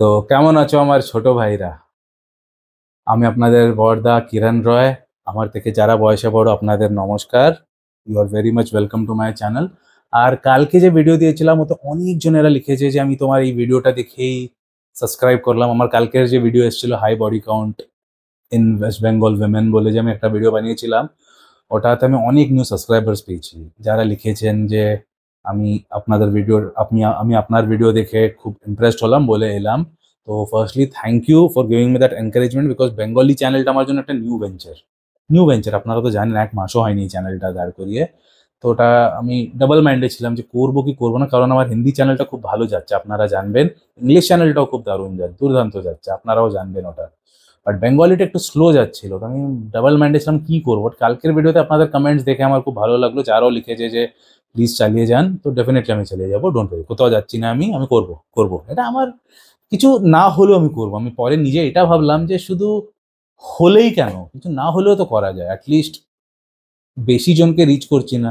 তো কেমন আছো আমার ছোট ভাইরা? আমি আপনাদের বড়দা কিরণ রয়। আমার থেকে যারা বয়সে বড় আপনাদের নমস্কার। You are very much welcome to my channel. আর কালকে যে ভিডিও দিয়েছিলাম ওতে অনেকজনেরা লিখেছে যে আমি তোমার এই ভিডিওটা দেখেই সাবস্ক্রাইব করলাম। আমার কালকের যে ভিডিও এসেছিল high body count in west Bengal women বলে যে আমি একটা ভিডিও বানিয়েছিলাম, ওটাতে আমি অনেক নিউ সাবস্ক্রাইবার্স পেয়েছি যারা লিখেছেন যে আমি আপনাদের ভিডিওর আমি আপনার ভিডিও দেখে খুব ইমপ্রেসড হলাম বলে এলাম। তো firstly thank you for giving me that encouragement, because Bengali চ্যানেলটা আমার জন্য একটা নিউ ভেঞ্চার। আপনারা তো জানেন 1 মাসও হয়নি এই চ্যানেলটা দাঁড় করিয়ে। তো ওটা আমি ডাবল মাইন্ডে ছিলাম যে করবো কি করবো না, কারণ আমার হিন্দি চ্যানেলটা খুব ভালো যাচ্ছে আপনারা জানবেন, ইংলিশ চ্যানেলটাও খুব দারুণ যাচ্ছে, দুর্দান্ত যাচ্ছে, আপনারাও জানবেন ওটা। বাট বেঙ্গলিটা একটু স্লো যাচ্ছিল, তো আমি ডাবল মাইন্ডে ছিলাম কী করবো। কালকের ভিডিওতে আপনাদের কমেন্টস দেখে আমার খুব ভালো লাগলো, যারাও লিখেছে যে প্লিজ চালিয়ে যান, তো ডেফিনেটলি আমি চালিয়ে যাবো, ডোন্ট ওয়ারি, কোথাও যাচ্ছি না, আমি করবো এটা আমার কিছু না হলেও আমি করবো। আমি পরে নিজে এটা ভাবলাম যে শুধু হলেই কেন, কিছু না হলেও তো করা যায়, অ্যাটলিস্ট বেশি জনকে রিচ করছি না,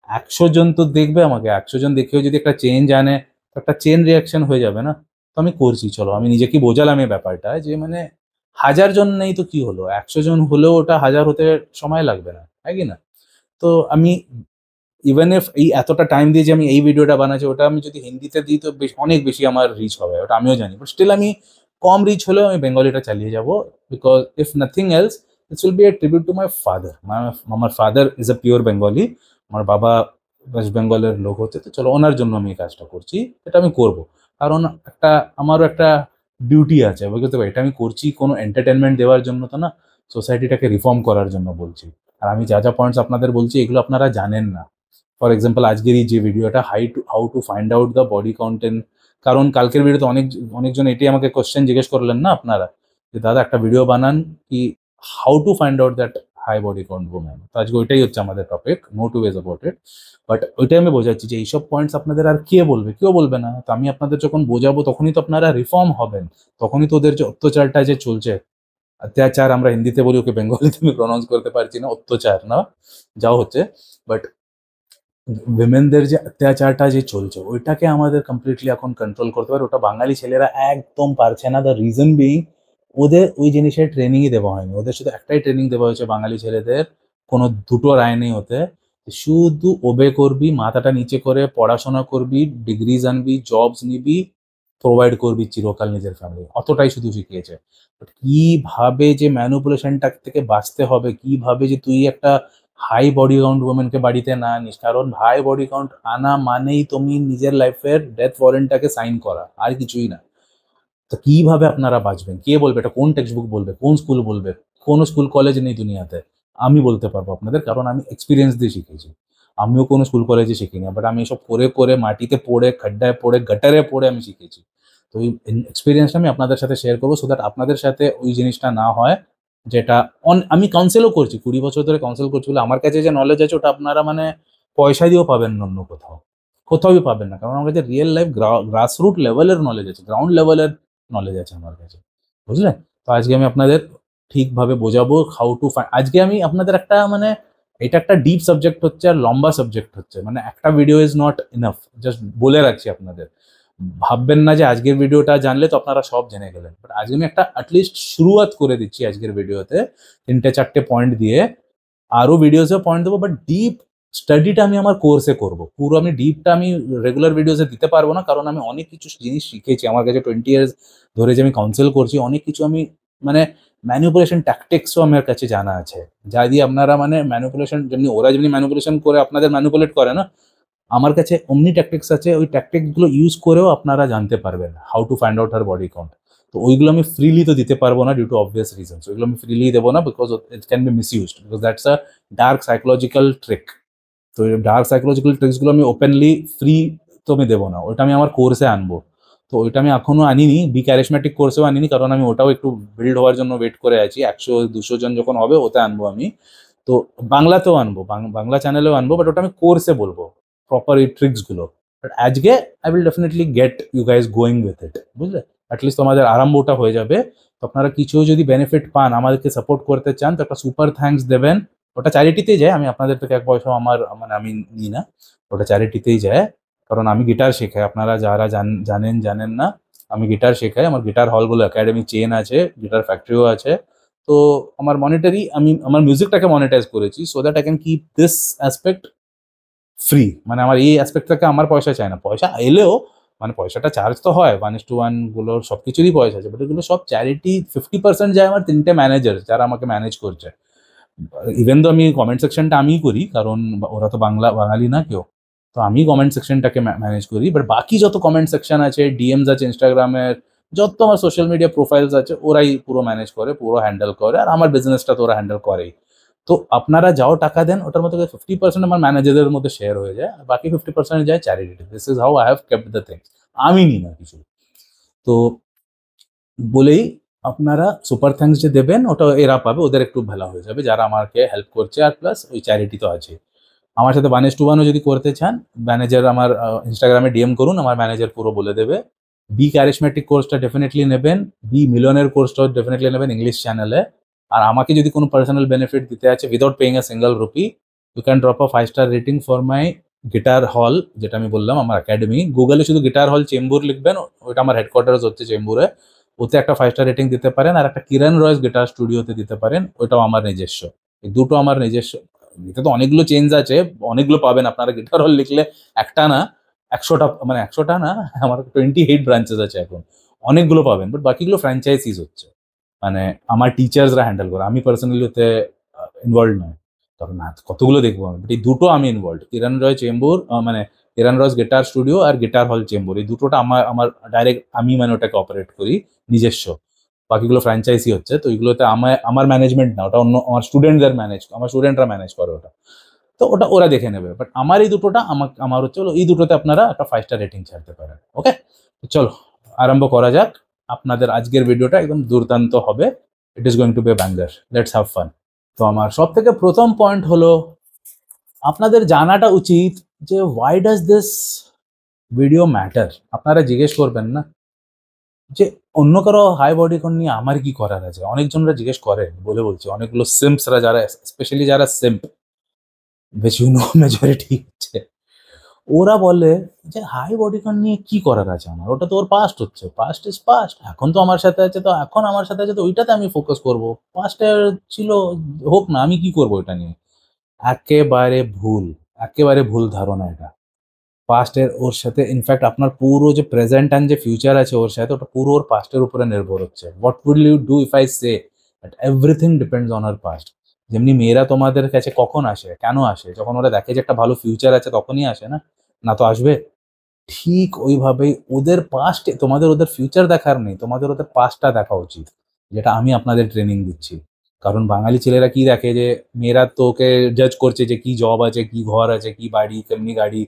100 জন তো দেখবে আমাকে, 100 জন দেখেও যদি একটা চেঞ্জ আনে, তো একটা চেন রিয়াকশন হয়ে যাবে না। তো আমি করছি, চলো আমি নিজেকে বোঝালাম এই ব্যাপারটা যে মানে 1000 জন নেই তো কি হলো, 100 জন হলেও ওটা 1000 হতে সময় লাগবে না, তাই কি না? তো আমি ইভেন ইফ এই এতটা টাইম দিয়ে যে আমি এই ভিডিওটা বানাচ্ছি, ওটা আমি যদি হিন্দিতে দিই তো অনেক বেশি আমার রিচ হবে, ওটা আমিও জানি, বাট স্টিল আমি কম রিচ হলেও আমি বেঙ্গলিটা চালিয়ে যাব, because if nothing else this will be a tribute to my father. আমার father is a pure Bengali, আমার বাবা ওয়েস্ট বেঙ্গলের লোক হচ্ছে, তো চলো ওনার জন্য আমি এই কাজটা করছি, এটা আমি করব। কারণ একটা আমারও একটা ডিউটি আছে, বুঝতে পারি, এটা আমি করছি কোনো এন্টারটেনমেন্ট দেওয়ার জন্য তো না, সোসাইটিটাকে রিফর্ম করার জন্য বলছি। আর আমি যা যা পয়েন্টস আপনাদের বলছি এগুলো আপনারা জানেন না। ফর এক্সাম্পল আজকের এই যে ভিডিওটা how to find out the body content, কারণ কালকের ভিডিওতে অনেকজন এটাই আমাকে কোশ্চেন জিজ্ঞেস করলেন না আপনারা, যে দাদা একটা ভিডিও বানান কি how to find out that high body count woman. তো আজকে ওইটাই হচ্ছে আমাদের topic, no two ways about it. But ওইটাই আমি বোঝাচ্ছি যে এইসব পয়েন্টস আপনাদের আর কে বলবে, কেউ বলবে না, তো আমি আপনাদের যখন বোঝাবো তখনই তো আপনারা রিফর্ম হবেন, তখনই তো ওদের যে অত্যাচারটা যে চলছে, অত্যাচার আমরা হিন্দিতে বলি, ওকে বেঙ্গলিতে আমি প্রনাউন্স করতে পারছি না, অত্যাচার না যাও হচ্ছে, বাট উইমেনদের যে অত্যাচারটা যে চলছে ওইটাকে আমাদের কমপ্লিটলি এখন কন্ট্রোল করতে পারে, ওটা বাঙালি ছেলেরা একদম পারছে না। দ্য রিজন বিং ওদের ওই জিনিসের ট্রেনিংই দেওয়া হয়নি, ওদের শুধু একটাই ট্রেনিং দেওয়া হয়েছে বাঙালি ছেলেদের, কোনো দুটো রায় নেই ওতে, শুধু ওবে করবি, মাথাটা নিচে করে পড়াশোনা করবি, ডিগ্রিজ আনবি, জবস নিবি, প্রোভাইড করবি চিরকাল নিজের ফ্যামিলি, অতটাই শুধু শিখিয়েছে। But কিভাবে যে ম্যানুপুলেশনটা থেকে বাঁচতে হবে, কিভাবে যে তুই একটা হাই বডি কাউন্ট ওমেনকে বাড়িতে না আনিস, কারণ হাই বডি কাউন্ট আনা মানেই তুমি নিজের লাইফের ডেথ ওয়ারেন্টটাকে সাইন করা, আর কিছুই না। তো কিভাবে আপনারা বাঁচবেন, কে বলবে এটা, কোন টেক্সট বুক বলবে, কোন স্কুল বলবে? কোনো স্কুল কলেজ নেই দুনিয়াতে, আমি বলতে পারবো আপনাদের, কারণ আমি এক্সপিরিয়েন্স দিয়ে শিখেছি। আমিও কোনো স্কুল কলেজে শিখিনি, বাট আমি এসব করে করে মাটিতে পড়ে, খাড্ডায় পড়ে, গটারে পড়ে আমি শিখেছি। তো ওই এক্সপিরিয়েন্সটা আমি আপনাদের সাথে শেয়ার করবো, সো দ্যাট আপনাদের সাথে ওই জিনিসটা না হয়, যেটা আমি কাউন্সেলও করছি, 20 বছর ধরে কাউন্সেল করছি বলে আমার কাছে যে নলেজ আছে ওটা আপনারা মানে পয়সা দিয়েও পাবেন না, অন্য কোথাও কোথাওই পাবেন না, কারণ আমার কাছে রিয়েল লাইফ গ্রাসরুট লেভেলের নলেজ আছে, গ্রাউন্ড লেভেলের নলেজ আছে আমার কাছে, বুঝলেন? তো আজকে আমি আপনাদের ঠিকভাবে বোঝাবো হাউ টু ফাইন্ড। আজকে আমি আপনাদের একটা মানে এটা একটা ডিপ সাবজেক্ট হচ্ছে আর লম্বা সাবজেক্ট হচ্ছে, মানে একটা video is not enough, just বলে রাখছি আপনাদের। ভাববেন না যে আজকের ভিডিওটা জানলে তো আপনারা সব জেনে গেলেন, বাট আজকে আমি একটা অ্যাটলিস্ট শুরুয়াত করে দিচ্ছি আজকের ভিডিওতে, 3-4টে পয়েন্ট দিয়ে। আরো ভিডিওসে পয়েন্ট দেবো, বাট ডিপ স্টাডিটা আমি আমার কোর্সে করব, পুরো আমি ডিপটা আমি রেগুলার ভিডিওসে দিতে পারবো না, কারণ আমি অনেক কিছু জিনিস শিখেছি, আমার কাছে 20 ইয়ার্স ধরে যে আমি কাউন্সিল করছি, অনেক কিছু আমি মানে ম্যানিপুলেশন ট্যাকটিক্সও আমার কাছে জানা আছে, যা দিয়ে আপনারা মানে ম্যানিপুলেশন যেমনি ওরা যেমনি ম্যানিপুলেশন করে আপনাদের ম্যানিপুলেট করে না, আমার কাছে অমনি ট্যাকটিক্স আছে, ওই ট্যাকটিক্সগুলো ইউজ করেও আপনারা জানতে পারবেন how to find out her body count. তো ওইগুলো আমি ফ্রিলি তো দিতে পারবো না, ডিউ টু অবভিয়াস রিজনস, ওইগুলো আমি ফ্রিলি দেবো না, because it can be misused, because that's a dark psychological trick. তো এই ডার্ক সাইকোলজিক্যাল ট্রিক্সগুলো আমি ওপেনলি ফ্রি তো আমি দেবো না, ওইটা আমি আমার কোর্সে আনবো। তো ওইটা আমি এখনো আনিনি, বি ক্যারিশম্যাটিক কোর্সেও আনিনি, কারণ আমি ওটাও একটু বিল্ড হওয়ার জন্য ওয়েট করে আছি, 100-200 জন যখন হবে ওতে আনবো আমি। তো বাংলাতেও আনবো, বাংলা চ্যানেলেও আনবো, বাট ওটা আমি কোর্সে বলবো প্রপার এই ট্রিক্সগুলো। বাট আজকে I will definitely get you guys going with it, বুঝলে? অ্যাটলিস্ট তোমাদের আরম্ভটা হয়ে যাবে। তো আপনারা কিছু যদি বেনিফিট পান, আমাদেরকে সাপোর্ট করতে চান, তো একটা সুপার থ্যাঙ্কস দেবেন। ওটা চ্যারিটিতেই যায়, আমি আপনাদের থেকে 1 পয়সাও আমার মানে আমি নিই না, ওটা চ্যারিটিতেই যায়, কারণ আমি গিটার শেখাই, আপনারা যারা জানেন জানেন না, আমি গিটার শেখাই, আমার গিটার হলগুলো একাডেমি চেন আছে, গিটার ফ্যাক্টরিও আছে। তো আমার মনিটারি, আমি আমার মিউজিকটাকে মনিটাইজ করেছি so that I can keep this aspect free. মানে আমার এই অ্যাসপেক্ট থেকে আমার পয়সা চাই না, পয়সা এলেও মানে পয়সাটা চার্জ তো হয় 1:1 গুলোর সব কিছুরই পয়সা আছে, বাট এগুলো সব চ্যারিটি। 50% যায় আমার 3টে ম্যানেজার যারা আমাকে ম্যানেজ করছে। ইভেন তো আমি কমেন্ট সেকশনটা আমিই করি, কারণ ওরা তো বাঙালি না কেউ, তো আমি কমেন্ট সেকশনটাকে ম্যানেজ করি। বাট বাকি যত কমেন্ট সেকশন আছে, ডিএমস আছে ইনস্টাগ্রামের, যত আমার সোশ্যাল মিডিয়া প্রোফাইলস আছে, ওরাই পুরো ম্যানেজ করে, পুরো হ্যান্ডেল করে, আর আমার বিজনেসটা তো ওরা হ্যান্ডেল করেই। তো আপনারা যাও টাকা দেন, ওটার মধ্যে 50% আমার ম্যানেজারদের মধ্যে শেয়ার হয়ে যায়, আর বাকি 50% যায় charity. This is how I have kept the things. আমি নিই না কিছু। তো বলেই আপনারা সুপার থ্যাঙ্কস যে দেবেন, ওটা এরা পাবে, ওদের একটু ভালো হয়ে যাবে যারা আমাকে হেল্প করছে, আর প্লাস ওই চ্যারিটি তো আছে। আমার সাথে 1:1ও যদি করতে চান, ম্যানেজার আমার ইনস্টাগ্রামে ডিএম করুন, আমার ম্যানেজার পুরো বলে দেবে। বি ক্যারিশমেটিক কোর্সটা ডেফিনেটলি নেবেন, বি মিলনের কোর্সটাও ডেফিনেটলি নেবেন ইংলিশ চ্যানেলে। আর আমাকে যদি কোনো পার্সোনাল বেনিফিট দিতে আছে without paying a single rupee, you can drop a 5 star rating for my guitar hall, যেটা আমি বললাম আমার একাডেমি। গুগলে শুধু গিটার হল চেম্বুর লিখবেন, ওইটা আমার হেডকোয়ার্টার্স হচ্ছে চেম্বুরে, ওতে একটা 5 স্টার রেটিং দিতে পারেন। আর একটা কিরণ রয়েস গিটার স্টুডিওতে দিতে পারেন, ওইটাও আমার নিজস্ব। এই দুটো আমার নিজস্ব। এতে তো অনেকগুলো চেঞ্জ আছে, অনেকগুলো পাবেন আপনারা। গিটার হল লিখলে একটা না 100টা, মানে 100টা না, আমার 28 ব্রাঞ্চেস আছে এখন, অনেকগুলো পাবেন। বাট বাকিগুলো ফ্র্যাঞ্চাইজিস হচ্ছে, মানে আমার টিচার্সরা হ্যান্ডেল করে, আমি পার্সোনালি ওতে ইনভলভ নয়। তখন না কতগুলো দেখবো আমি, বাট এই দুটো আমি ইনভলভ। কিরণ রয় চেম্বুর, মানে কিরণ রয়স গিটার স্টুডিও আর গিটার হল চেম্বুর, এই দুটোটা আমার আমার ডাইরেক্ট আমি মানে ওটাকে অপারেট করি নিজস্ব। বাকিগুলো ফ্র্যাঞ্চাইজি হচ্ছে, তো এগুলোতে আমার ম্যানেজমেন্ট না, ওটা অন্য আমার স্টুডেন্টদের আমার স্টুডেন্টরা ম্যানেজ করে ওটা। তো ওটা ওরা দেখে নেবে। বাট আমার এই দুটোটা আমার হচ্ছে হলো, এই দুটোতে আপনারা একটা 5 স্টার রেটিং ছাড়তে পারেন। ওকে, চলো আরম্ভ করা যাক। আপনাদের আজকের ভিডিওটা একদম দুর্দান্ত হবে। It is going to be a banger. Let's have fun. তো আমার সব থেকে প্রথম পয়েন্ট হলো, আপনাদের জানাটা উচিত যে why does this video matter. আপনারা জিজ্ঞেস করবেন না যে অন্য কারো হাই বডি কোন নিয়ে আমার কি করার আছে। অনেকজনরা জিজ্ঞেস করে বলে বলছি, অনেকগুলো সিম্পসরা, যারা স্পেশালি যারা সিম্প, বেশ মেজরিটি হচ্ছে, ওরা বলে যে হাই বডি কাউন্ট নিয়ে কি করার আছে আমার, ওটা তো ওর পাস্ট হচ্ছে, পাস্ট ইজ পাস্ট, এখন তো আমার সাথে আছে, তো এখন আমার সাথে আছে, তো ওইটাতে আমি ফোকাস করবো। পাস্টে ছিল, হোক না, আমি কি করবো এটা নিয়ে। একেবারে ভুল, একেবারে ভুল ধারণা এটা। পাস্টের ওর সাথে, ইনফ্যাক্ট আপনার পুরো যে প্রেজেন্ট অ্যান্ড যে ফিউচার আছে ওর সাথে, ওটা পুরো ওর পাস্টের উপরে নির্ভর হচ্ছে। What will you do if I say that everything depends on our past. যেমনি মেয়েরা তোমাদের কাছে কখন আসে, কেন আসে, যখন ওরা দেখে যে একটা ভালো ফিউচার আছে তখনই আসে, না না তো আসবে। ঠিক ওইভাবেই ওদের পাস্ট, তোমাদের ওদের ফিউচার দেখার নেই, তোমাদের ওদের পাস্টটা দেখা উচিত, যেটা আমি আপনাদের ট্রেনিং দিচ্ছি। কারণ বাঙালি ছেলেরা কি দেখে, যে মেয়েরা তো ওকে জাজ করছে যে কি জব আছে, কি ঘর আছে, কি বাড়ি, কেমনি গাড়ি,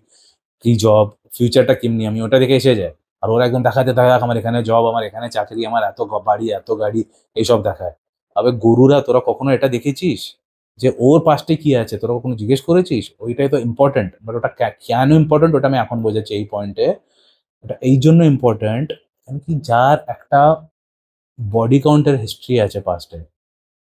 কি জব, ফিউচারটা কেমনি, আমি ওটা দেখে এসে যায়। আর ওরা একদম দেখাতে থাকে আমার এখানে জব, আমার এখানে চাকরি, আমার এত বাড়ি, এত গাড়ি, এইসব দেখায়। তবে গরুরা, তোরা কখনো এটা দেখেছিস যে ওর পাশে কি আছে? তোরা কখনো জিজ্ঞেস করেছিস? ওইটাই তো ইম্পর্টেন্ট। বাট ওটা কেন ইম্পর্টেন্ট ওটা আমি এখন বোঝাচ্ছি এই পয়েন্টে। ওটা এই জন্য ইম্পর্টেন্ট, কারণ কি, যার একটা বডি কাউন্টের হিস্ট্রি আছে পাস্টে,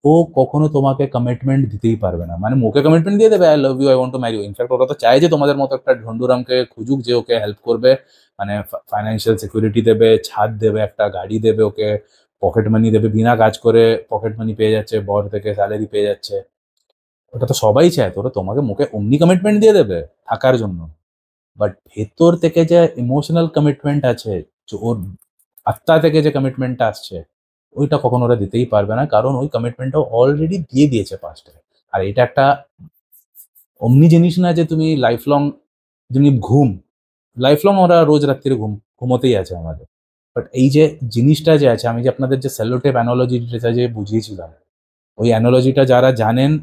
ও কখনো তোমাকে কমিটমেন্ট দিতেই পারবে না। মানে মুখে কমিটমেন্ট দিয়ে দেবে, I love you, I want to marry you. In fact ওরা তো চায় যে তোমাদের মতো একটা ঢন্ডুরামকে খুঁজুক, যে ওকে হেল্প করবে, মানে ফাইন্যান্সিয়াল সিকিউরিটি দেবে, ছাদ দেবে, একটা গাড়ি দেবে ওকে, পকেট মানি দেবে, বিনা কাজ করে পকেট মানি পেয়ে যাচ্ছে, বর থেকে স্যালারি পেয়ে যাচ্ছে। ওটা তো সবাই চায়, তোরা তোমাকে মুখে অমনি কমিটমেন্ট দিয়ে দেবে থাকার জন্য। বাট ভেতর থেকে যে ইমোশনাল কমিটমেন্ট আছে, যে ওর আত্মা থেকে যে কমিটমেন্টটা আসছে, ওইটা কখনো ওরা দিতেই পারবে না, কারণ ওই কমিটমেন্টটা অলরেডি দিয়ে দিয়েছে পাস্টে। আর এটা একটা অমনি জিনিস না যে তুমি লাইফ লং, যেমনি ঘুম, লাইফ লং ওরা রোজ রাত্রিরে ঘুমোতেই আছে আমাদের। বাট এই যে জিনিসটা যে আছে, আমি যে আপনাদের যে সেলোটেপ অ্যানোলজিটা যে বুঝিয়েছিলাম, ওই অ্যানোলজিটা যারা জানেন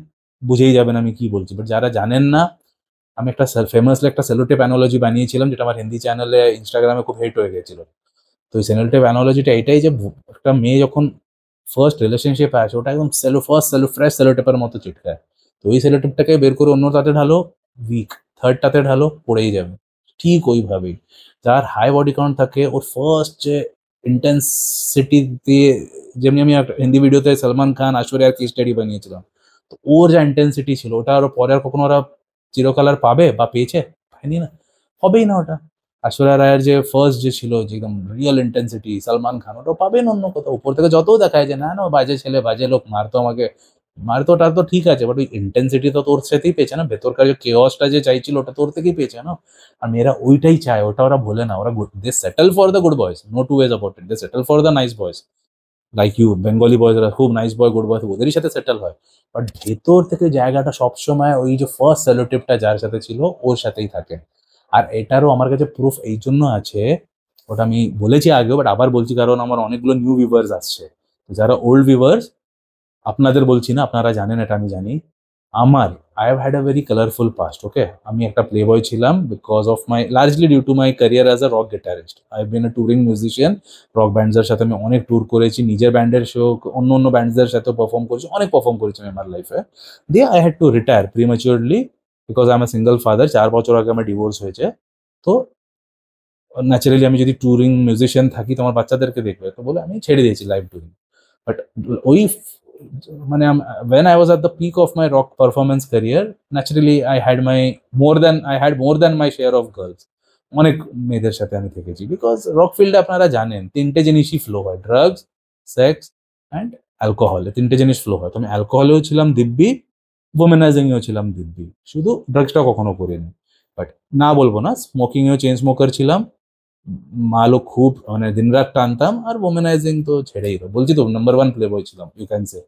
বুঝেই যাবেন আমি কি বলছি। বাট যারা জানেন না, আমি একটা ফেমাসলি একটা সেলোটেপ অ্যানোলজি বানিয়েছিলাম, যেটা আমার হিন্দি চ্যানেলে ইনস্টাগ্রামে খুব হেট হয়ে গেছিল। তো ওই সেলোটেপ অ্যানোলজিটা এটাই যে, একটা মেয়ে যখন ফার্স্ট রিলেশনশিপে আসে, ওটা একদম ফ্রেশ সেলোটেপের মতো চিটকায়। তো ওই সেলোটেপটাকে বের করে অন্য তাতে ঢালো, উইক, থার্ডটাতে ঢালো, পড়েই যাবে। ঠিক ওইভাবেই যার হাই বডি কাউন্ট থাকে, ওর ফার্স্ট যে ইন্টেন্সিটি দিয়ে, যেমনি আমি একটা হিন্দি ভিডিওতে সলমান খান ঐশ্বরিয়ার কি স্টাডি বানিয়েছিলাম, তো ওর যে ইন্টেন্সিটি ছিল, ওটা আরো পরে আর কখনো ওরা চিরকাল আর পাবে বা পেয়েছে? পায়নি না, হবেই না ওটা। ঐশ্বরিয়া রায়ের যে ফার্স্ট যে ছিল যে একদম রিয়েল ইন্টেন্সিটি, সালমান খান, ওটা পাবেন অন্য কোথাও। উপর থেকে যতও দেখায় যে না না ও বাজে ছেলে, বাজে লোক, মারতো আমাকে, মারতো, ওটা তো ঠিক আছে, বাট ওই ইন্টেন্সিটি তো তোর সাথেই পেয়েছে না, ভেতরকার যে কেওসটা যে চাইছিল ওটা তোর থেকেই পেয়েছে না। আর মেয়েরা ওইটাই চায়, ওটা ওরা ভোলে না, ওরা they settle for the good boys, no two ways about it, they settle for the nice boys, like you, Bengali বয়েজরা খুব নাইস বয়, গুড বয়, ওদেরই সাথে সেটেল হয়। বাট ভেতর থেকে জায়গাটা সবসময় ওই যে ফার্স্ট সেলোটিপটা যার সাথে ছিল ওর সাথেই থাকে। আর এটারও আমার কাছে প্রুফ এই জন্য আছে, ওটা আমি বলেছি আগেও, বাট আবার বলছি কারণ আমার অনেকগুলো নিউ ভিউয়ার্স আসছে। যারা ওল্ড ভিউয়ার্স, আপনাদের বলছি না, আপনারা জানেন এটা, আমি জানি। আমার I have had a very colourful past, okay. আমি একটা প্লে বয় ছিলাম because of my, largely due to my career as a rock guitarist. I have been a touring musician. Rock ব্যান্ডসের সাথে আমি অনেক ট্যুর করেছি, নিজের ব্যান্ডের শো, অন্য অন্য ব্যান্ডসদের সাথেও পারফর্ম করেছি, অনেক পারফর্ম করেছি আমি আমার লাইফে। দিয়ে I had to retire প্রিম্যাচিওরলি because I am a single father. 4 বছর আগে আমার ডিভোর্স হয়েছে। তো ন্যাচারালি আমি যদি ট্যুরিং মিউজিশিয়ান থাকি তোমার বাচ্চাদেরকে দেখবে, তো বলে আমি ছেড়ে দিয়েছি লাইভ ট্যুরিং। বাট ওই মানে when I was at the peak of my rock performance career, naturally I had more than my share of girls. অনেক মেয়েদের সাথে আমি থেকেছি বিকজ রক ফিল্ডে আপনারা জানেন 3টে জিনিসই ফ্লো হয়, ড্রাগস, সেক্স অ্যান্ড অ্যালকোহল। 3টে জিনিস ফ্লো হয়। তো আমি অ্যালকোহলেও ছিলাম দিব্যি, ওমেনাইজিংয়েও ছিলাম দিব্যি, শুধু ড্রাগসটা কখনো করিনি। বাট না বলবো না, স্মোকিংয়েও চেন স্মোকার ছিলাম, মালও খুব মানে দিনরাত টানতাম, আর ওমেনাইজিং তো ছেড়েই দাও, বলছি তো নাম্বার 1 প্লে বয় ছিলাম, ইউ ক্যান সে।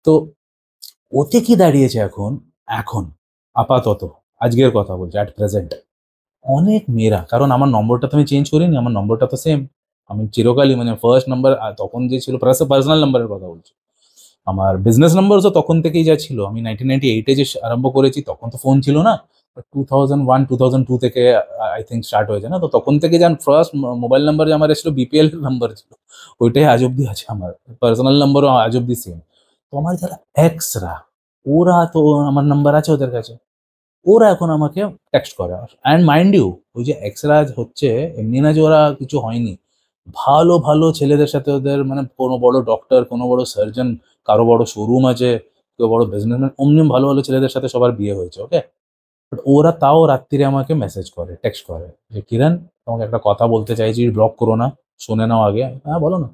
তো ওতে কি দাঁড়িয়েছে এখন, এখন আপাতত আজকের কথা বলছি, অ্যাট প্রেজেন্ট অনেক মেয়েরা, কারণ আমার নম্বরটা তো আমি চেঞ্জ করিনি, আমার নম্বরটা তো সেম, আমি চিরকালই মানে ফার্স্ট নাম্বার তখন যে ছিল, পার্সোনাল নাম্বারের কথা বলছি, আমার বিজনেস নাম্বারও তখন থেকেই যা ছিল। আমি 1998-এ যে আরম্ভ করেছি, তখন তো ফোন ছিল না, 2001-2002 থেকে আই থিঙ্ক স্টার্ট হয়েছে না, তো তখন থেকে যান ফার্স্ট মোবাইল নাম্বার যে আমার এসেছিল বিপিএল নাম্বার ছিল, ওইটাই আজ অব্দি আছে, আমার পার্সোনাল নাম্বারও আজ অব্দি সেম। তো আমার যারা এক্সরা, ওরা তো আমার নাম্বার আছে ওদের কাছে, ওরা এখন আমাকে টেক্সট করে। অ্যান্ড মাইন্ড ইউ, ওই যে এক্সরা হচ্ছে এমনি না যে ওরা কিছু হয়নি, ভালো ভালো ছেলেদের সাথে ওদের, মানে কোনো বড় ডক্টর, কোনো বড় সার্জন, কারো বড় শোরুম আছে, কেউ বড় বিজনেসম্যান, অমনি ভালো ভালো ছেলেদের সাথে সবার বিয়ে হয়েছে, ওকে। বাট ওরা তাও রাত্রিরে আমাকে মেসেজ করে, টেক্সট করে যে কিরণ তোমাকে একটা কথা বলতে চাইছি, ব্লক করো না, শুনে নাও আগে। হ্যাঁ বলো না।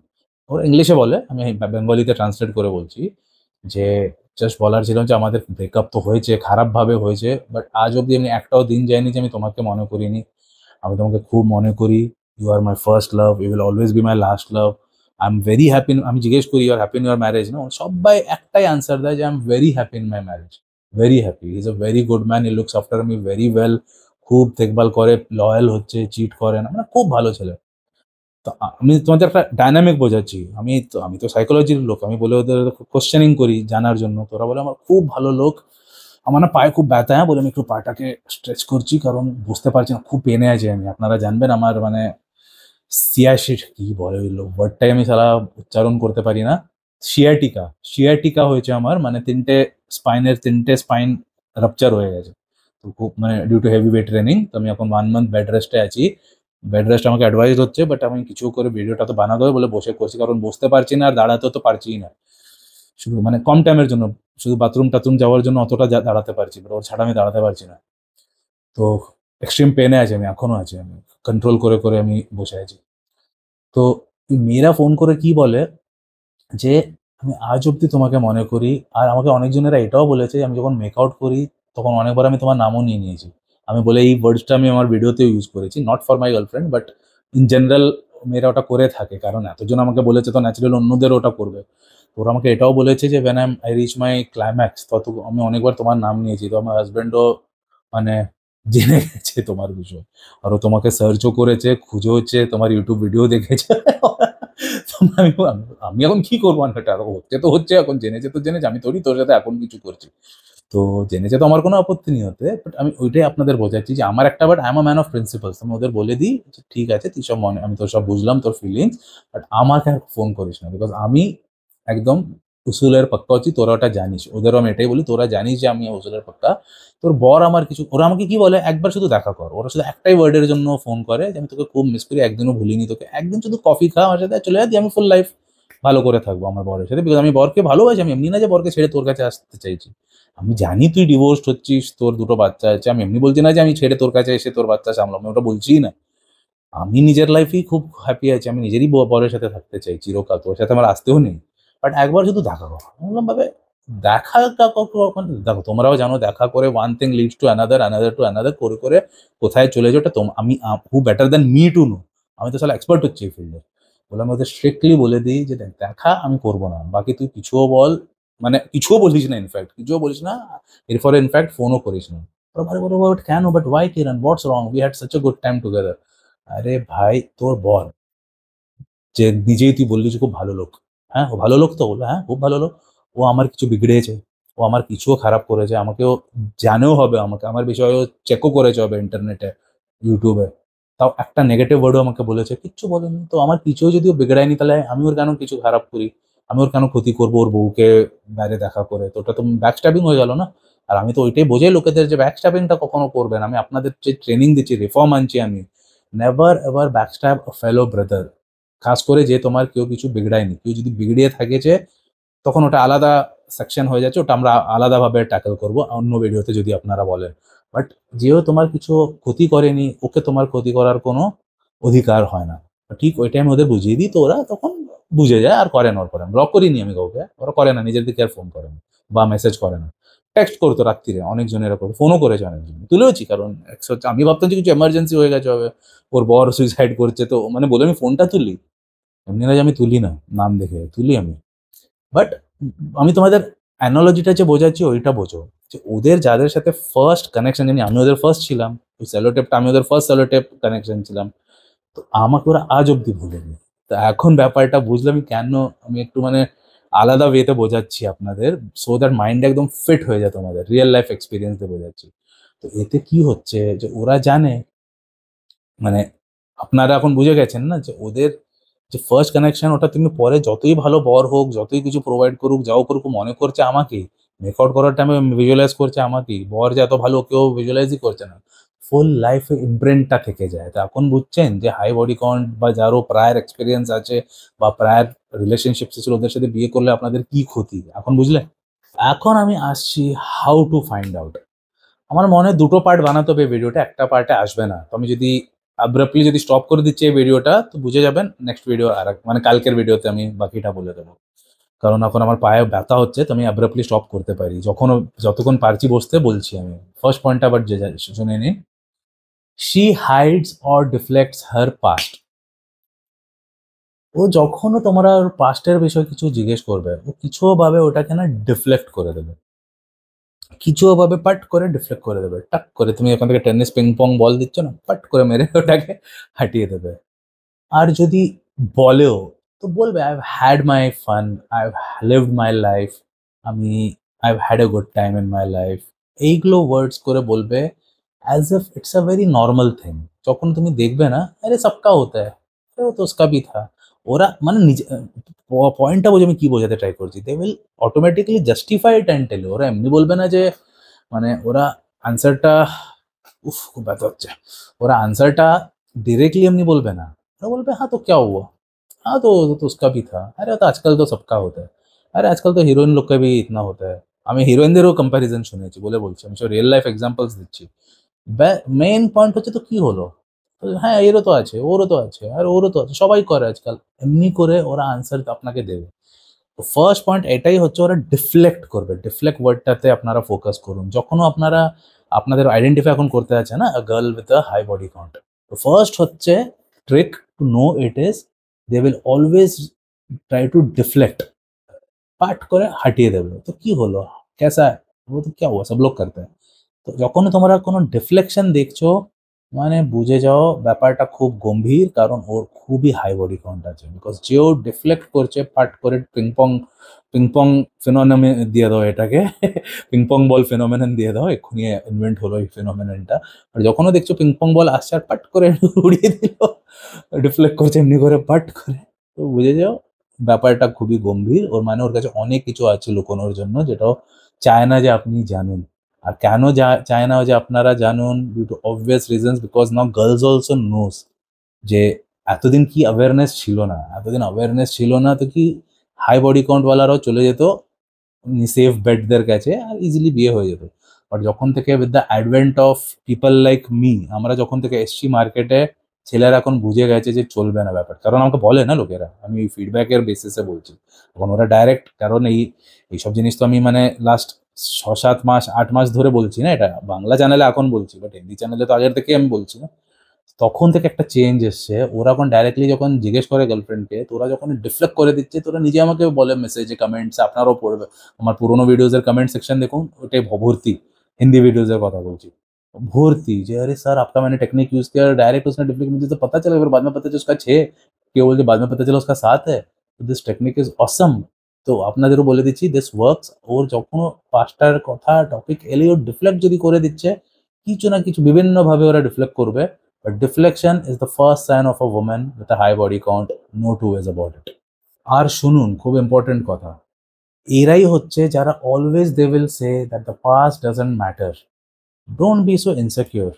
ওরা ইংলিশে বলে, আমি বেঙ্গলিতে ট্রান্সলেট করে বলছি যে জাস্ট বলার ছিল যে আমাদের ব্রেকআপ তো হয়েছে, খারাপভাবে হয়েছে, বাট আজ অব্দি এমনি একটাও দিন যায়নি যে আমি তোমাকে মনে করিনি। আমি তোমাকে খুব মনে করি, you are my first love, you will always be my last love, I am very happy. আমি জিজ্ঞেস করি you are happy in your marriage না, সবাই একটাই আনসার দেয় যে I am very happy in my marriage, very happy, he is a very good man, he looks after me very well, খুব দেখভাল করে, লয়াল হচ্ছে, চিট করে না, মানে খুব ভালো ছেলে। তো আমি তোমাদের একটা ডায়নামিক বোঝাচ্ছি, আমি তো সাইকোলজির লোক, আমি বলে ওদের কোশ্চেনিং করি জানার জন্য, তোরা বলে আমার খুব ভালো লোক, আমার না পায়ে খুব ব্যথা, হ্যাঁ বলে আমি একটু পাটাকে স্ট্রেচ করছি, কারণ বুঝতে পারছি না, খুব পেনে আছে আমি, আপনারা জানবেন আমার মানে সিয়াশিট কি বলে ওই ওয়ার্ডটাই আমি সারা উচ্চারণ করতে পারি না, শিয়াটিকা, শিয়াটিকা হয়েছে আমার, মানে 3টে স্পাইন রাপচার হয়ে গেছে। তো খুব মানে due to heavy weight training, তো আমি এখন 1 মান্থ বেড রেস্টে আছি। বেড রেস্ট আমাকে অ্যাডভাইস হচ্ছে, বাট আমি কিছু করে ভিডিওটা তো বানাতে হবে বলে বসে করছি, কারণ বসতে পারছি না আর দাঁড়াতেও তো পারছিই না, শুধু মানে কম টাইমের জন্য, শুধু বাথরুম টাথরুম যাওয়ার জন্য অতটা দাঁড়াতে পারছি, বাট ওর ছাড়া আমি দাঁড়াতে পারছি না। তো এক্সট্রিম পেনে আছে, আমি এখনো আছি, আমি কন্ট্রোল করে করে আমি বসে আছি। তো মেয়েরা ফোন করে কি বলে যে আমি আজ অব্দি তোমাকে মনে করি, আর আমাকে অনেকজনেরা এটাও বলেছে আমি যখন মেক আউট করি তখন অনেকবার আমি তোমার নামও নিয়ে নিয়েছি। আমি বলে এই ওয়ার্ডসটা আমি আমার ভিডিওতেও ইউজ করেছি, not for my girlfriend, but in general মেয়েরা ওটা করে থাকে, কারণ এতজন আমাকে বলেছে তো ন্যাচারাল অন্যদের ওটা করবে। তো ওরা আমাকে এটাও বলেছে যে when I reach my climax, তত আমি অনেকবার তোমার নাম নিয়েছি, তো আমার হাজব্যান্ডও মানে জেনে গেছে তোমার বিষয়, আর ও তোমাকে সার্চও করেছে, খুঁজে হচ্ছে, তোমার ইউটিউব ভিডিও দেখেছে। তো আমি এখন কি করবো, এটা হচ্ছে তো হচ্ছে, এখন জেনেছে তো জেনেছে, আমি তোর সাথে এখন কিছু করছি, তো জেনেছে তো আমার কোনো আপত্তি নেই হতে, বাট আমি ওইটাই আপনাদের বোঝাচ্ছি যে আমার একটা, but I am a man of principles, আমি ওদের বলে দিই যে ঠিক আছে তুই সব মনে, আমি তোর সব বুঝলাম তোর ফিলিংস, বাট আমাকে আর ফোন করিস না, বিকজ আমি একদম উসুলের পাক্কা হচ্ছি, তোরা ওটা জানিস, ওদেরও আমি এটাই বলি, তোরা জানিস যে আমি উসুলের পাক্কা। তোর বর আমার কিছু, ওরা আমাকে কি বলে একবার শুধু দেখা কর, ওরা শুধু একটাই ওয়ার্ডের জন্য ফোন করে যে আমি তোকে খুব মিস করি, একদিনও ভুলিনি তোকে, একদিন শুধু কফি খা আমার সাথে, চলে যাই, আমি ফুল লাইফ ভালো করে থাকবো আমার বরের সাথে, বিকজ আমি বরকে ভালোবাসি, আমি এমনি না যে বরকে ছেড়ে তোর কাছে আসতে চাইছি, আমি জানি তুই ডিভোর্সড হচ্ছিস, তোর 2টো বাচ্চা আছে, আমি এমনি বলছি না যে আমি ছেড়ে তোর কাছে এসে তোর বাচ্চা সামলাম, আমি ওটা বলছিই না, আমি নিজের লাইফেই খুব হ্যাপি আছি, আমি নিজেরই বরের সাথে থাকতে চাই চিরকাল, তোর সাথে আমার আসতেও নেই। বাট একবার শুধু দেখা করো। আমি বললাম, ভাবে দেখাটা কখন দেখো, তোমরাও জানো দেখা করে one thing leads to another, another to another করে করে কোথায় চলে যায় ওটা আমি who better than me to know. আমি তো সালা এক্সপার্ট হচ্ছি এই ফিল্ডে। বললাম ওদের স্ট্রিক্টলি বলে দিই যে দেখ, দেখা আমি করবো না, বাকি তুই কিছুও বল, মানে কিছুও বলিস না, ইনফ্যাক্ট কিছুও বলিস না, এরপরে ইনফ্যাক্ট ফোনও করিস না। ওরা ভাই বলো, বাট কেন, but why Kiran, what's wrong, we had such a good time together. আরে ভাই তোর বল, যে নিজেই তুই বললি যে খুব ভালো লোক, হ্যাঁ ও ভালো লোক, তো বললো হ্যাঁ খুব ভালো লোক। ও আমার কিছু বিগড়েছে, ও আমার কিছুও খারাপ করেছে, আমাকেও জানেও হবে, আমাকে আমার বিষয়েও চেকও করেছে হবে ইন্টারনেটে, ইউটিউবে, তাও একটা নেগেটিভ ওয়ার্ডও আমাকে বলেছে, কিচ্ছু বলেনি। তো আমার কিছুও যদি ও বিগড়ায়নি, তাহলে আমি ওর কেন কিছু খারাপ করি, আমি ওর কেন ক্ষতি করবো ওর বউকে বাইরে দেখা করে? তো ওটা তো ব্যাকস্ট্যাবিং হয়ে গেল না। আর আমি তো ওইটাই বোঝাই লোকেদের যে ব্যাকস্ট্যাবিংটা কখনো করবেন, আমি আপনাদের যে ট্রেনিং দিচ্ছি, রিফর্ম আনছি আমি, নেভার এভার ব্যাকস্ট্যাব আ ফেলো ব্রাদার। খাস করে যে তোমার কেউ কিছু বিগড়ায়নি, কেউ যদি বিগড়িয়ে থাকেছে, তখন ওটা আলাদা সেকশন হয়ে যাচ্ছে, ওটা আমরা আলাদাভাবে ট্যাকল করব অন্য ভিডিওতে যদি আপনারা বলেন। বাট যেও তোমার কিছু ক্ষতি করেনি, ওকে তোমার ক্ষতি করার কোনো অধিকার হয় না। ঠিক ওই টাইম ওদের বুঝিয়ে দিই, তো ওরা তখন বুঝে যায় আর করে না। ওর পরে ব্লক করিনি আমি কাউকে, ওরা করে না, নিজের দিকে আর ফোন করে না বা মেসেজ করে না। টেক্সট করতো রাত্রিরে অনেকজন, এরকম ফোনও করেছে অনেকজন, তুলেওছি, কারণ আমি ভাবতাম যে কিছু এমার্জেন্সি হয়ে গেছে হবে, ওর বর সুইসাইড করছে, তো মানে বলে আমি ফোনটা তুলি, এমনি না যে আমি তুলি না, নাম দেখে তুলি আমি। বাট আমি তোমাদের অ্যানোলজিটা যে বোঝাচ্ছি ওইটা বোঝো, যে ওদের যাদের সাথে ফার্স্ট কানেকশন, জানি আমি ওদের ফার্স্ট ছিলাম, ওই স্যালোটেপটা আমি ওদের ফার্স্ট স্যালোটেপ কানেকশন ছিলাম, তো আমাকে ওরা আজ অব্দি ভুলেনি। তো এখন ব্যাপারটা বুঝলাম কেন আমি একটু মানে আলাদা ওয়েতে বোঝাচ্ছি আপনাদের, সো দ্যাট মাইন্ড একদম ফিট হয়ে যায়, তোমাদের রিয়েল লাইফ এক্সপিরিয়েন্স দিয়ে বোঝাচ্ছি। তো এতে কি হচ্ছে যে ওরা জানে, মানে আপনারা এখন বুঝে গেছেন না যে ওদের যে ফার্স্ট কানেকশন, ওটা তুমি পরে যতই ভালো বর হোক, যতই কিছু প্রোভাইড করুক, যাও করুক, ও মনে করছে আমাকেই, রেকর্ড করার টাইমে ভিজুয়ালাইজ করছে আমাকেই, বর যে এত ভালো কেউ ভিজুয়ালাইজই করছে না, ফুল লাইফে ইমপ্রিন্টটা থেকে যায়। তো এখন বুঝছেন যে হাই বডি কাউন্ট বা যারও প্রায়ার এক্সপিরিয়েন্স আছে বা প্রায়ার রিলেশনশিপ ছিল, ওদের সাথে বিয়ে করলে আপনাদের কি ক্ষতি, এখন বুঝলেন। এখন আমি আসছি হাউ টু ফাইন্ড আউট। আমার মনে হয় দুটো পার্ট বানাতে হবে ভিডিওটা, একটা পার্টে আসবে না। তো আমি যদি আব্রাপ্টলি যদি স্টপ করে দিচ্ছি এই ভিডিওটা, তো বুঝে যাবেন নেক্সট ভিডিও আর মানে কালকের ভিডিওতে আমি বাকিটা বলে দেবো। কারণ এখন আমার পায়ে ব্যথা হচ্ছে, তো আমি আব্রাপ্টলি স্টপ করতে পারি যখন, যতক্ষণ পারছি বসতে বলছি আমি। ফার্স্ট পয়েন্টটা আবার যে শুনে নিন, she hides or deflects her past. ও যখনও তোমরা ওর পাস্টের বিষয়ে কিছু জিজ্ঞেস করবে, ও কিছু ভাবে ওটাকে না ডিফ্লেক্ট করে দেবে, কিছু ভাবে পাট করে ডিফ্লেক্ট করে দেবে, টাক করে তুমি এখান থেকে টেনিস পিং পং বল দিচ্ছ না, পাট করে মেরে ওটাকে হাঁটিয়ে দেবে। আর যদি বলেও, তো বলবে I have had my fun, I have lived my life, আমি I have had a good time in my life, এইগুলো ওয়ার্ডস করে বলবে, as if it's a very normal thing. যখন তুমি দেখবে না, আরে সবকা হতা হ্যায়, আরে ও তো উসকা ভি থা, ওরা মানে নিজে পয়েন্টটা বুঝে আমি কি বোঝাতে ট্রাই করছি, they will automatically justify it and tell. ওরা এমনি বলবে না যে, মানে ওরা আনসারটা, উফ খুব ব্যথা হচ্ছে, ওরা আনসারটা डायरेक्टली एमनी बोलबे ना, ওরা বলবে हाँ तो क्या हुआ, हाँ तो उसका भी था, अरे तो आजकल तो सबका होता है, अरे आजकल तो হিরোইন লোক का भी इतना होता है। আমি হিরোইনদেরও কম্প্যারিজন শুনেছি বলে বলছি, আমি সব রিয়েল লাইফ এক্সাম্পলস দিচ্ছি। মেইন পয়েন্ট হচ্ছে তো কি হলো, হ্যাঁ এরও তো আছে, ওরও তো আছে, আর ওরও তো আছে, সবাই করে আজকাল, এমনি করে ওরা আনসার আপনাকে দেবে। তো ফার্স্ট পয়েন্ট এটাই হচ্ছে, ওরা ডিফ্লেক্ট করবে, ডিফ্লেক্ট ওয়ার্ডটাতে আপনারা ফোকাস করুন যখনও আপনারা আপনাদের আইডেন্টিফাই এখন করতে আছে না girl with a high body count. তো ফার্স্ট হচ্ছে trick to know it is, they will always try to deflect, পাট করে হাঁটিয়ে দেবে, তো কি হলো, কেসা है? वो तो क्या हुआ, सब लोग करते हैं। তো যখনই তোমরা কোনো ডিফ্লেকশন দেখছো, মানে বুঝে যাও ব্যাপারটা খুব গম্ভীর, কারণ ওর খুবই হাই বডি কাউন্ট আছে। বিকজ যে ও ডিফ্লেক্ট করছে, পাট করে পিংপং পিংপং ফিনোমেনন দিয়ে দাও এটাকে পিংপং বল ফিনোমেনন দিয়ে দাও, এক্ষুনি ইনভেন্ট হলো এই ফিনোমেননটা। আর যখনও দেখছো পিংপং বল আসছে আর পাট করে উড়িয়ে দিল, ডিফ্লেক্ট করছে এমনি করে পাট করে, তো বুঝে যাও ব্যাপারটা খুবই গম্ভীর। ওর মানে ওর কাছে অনেক কিছু আছে লুকোনোর জন্য, যেটাও চায় না যে আপনি জানুন। আর কেন চায় না যে আপনারা জানুন, due to obvious reasons, because now girls also knows যে এতদিন কি অ্যাওয়ারনেস ছিল না, এতদিন অ্যাওয়ারনেস ছিল না, তো কি হাই বডি কাউন্ট ওয়ালারাও চলে যেত সেফ বেডদের কাছে আর ইজিলি বিয়ে হয়ে যেত। বাট যখন থেকে with the advent of people like me, আমরা যখন থেকে এসছি মার্কেটে, ছেলেরা এখন বুঝে গেছে যে চলবে না ব্যাপার, কারণ আমাকে বলে না লোকেরা, আমি ওই ফিডব্যাকের বেসিসে বলছি। এখন ওরা ডাইরেক্ট, কারণ এইসব জিনিস তো আমি মানে লাস্ট 6-7 মাস 8 মাস ধরে বলছি না, এটা বাংলা চ্যানেলে এখন বলছি, বাট হিন্দি চ্যানেলে তো আগের থেকেই আমি বলছি না। তখন থেকে একটা চেঞ্জ এসছে। ওরা এখন ডাইরেক্টলি যখন জিজ্ঞেস করে গার্লফ্রেন্ডকে, তোরা যখন ডিফ্লেক্ট করে দিচ্ছে, তোরা নিজে আমাকে বলে মেসেজে, কমেন্টসে, আপনারাও পড়বে আমার পুরোনো ভিডিওজের কमेंट सेक्शन देखूं, ওটাই भर्ती हिंदी वीडियोज এর কথা বলছি, भर्ती যে अरे सर आपका मैंने टेक्निक यूज किया, डायरेक्ट उसने डिफलेक्ट, मुझे तो पता चला, फिर बाद में पता चला उसका 6, কেউ বলছে बाद में पता चला उसका 7 है। तो दिस टेक्निक इज ऑसम। তো আপনাদেরও বলে দিচ্ছি, দিস ওয়ার্কস। ওর যখন পাঁচটার কথা টপিক এলেই ওর ডিফ্লেক্ট যদি করে দিচ্ছে, কিছু না কিছু বিভিন্নভাবে ওরা ডিফ্লেক্ট করবে। But deflection is the first sign of a woman with a high body count, no two ways about it. আর শুনুন, খুব ইম্পর্টেন্ট কথা, এরাই হচ্ছে যারা always they will say that the past doesn't matter. Don't be so insecure.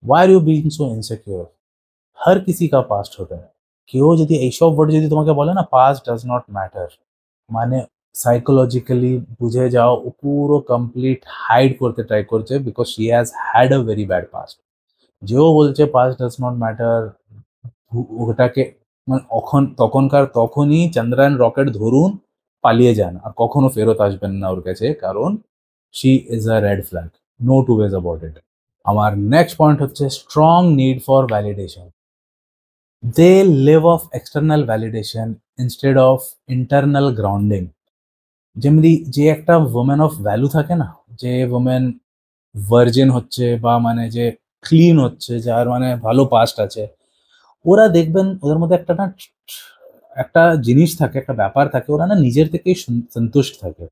Why are you being so insecure? हर किसी का पास्ट होता है। কেউ যদি এইসব ওয়ার্ড যদি তোমাকে বলে না, পাস্ট ডাজ নট ম্যাটার, মানে সাইকোলজিক্যালি বুঝে যাও ও পুরো কমপ্লিট হাইড করতে ট্রাই করছে, because she has had a very bad past. যেও বলছে পাস্ট ডাজ নট ম্যাটার, ওটাকে মানে তখনকার তখনই চন্দ্রায়ন রকেট ধরুন, পালিয়ে যান, আর কখনো ফেরত আসবেন না ওর কাছে, কারণ she is a red flag, no two ways about it. আমার নেক্সট পয়েন্ট হচ্ছে strong need for validation. They live off external validation instead of internal grounding. যেমনি যে একটা ওমেন অফ ভ্যালু থাকে না, যে ওমেন ভার্জিন হচ্ছে বা মানে যে ক্লিন হচ্ছে, যার মানে ভালো পাস্ট আছে, ওরা দেখবেন ওদের মধ্যে একটা না একটা জিনিস থাকে, একটা ব্যাপার থাকে, ওরা না নিজের থেকেই সন্তুষ্ট থাকে,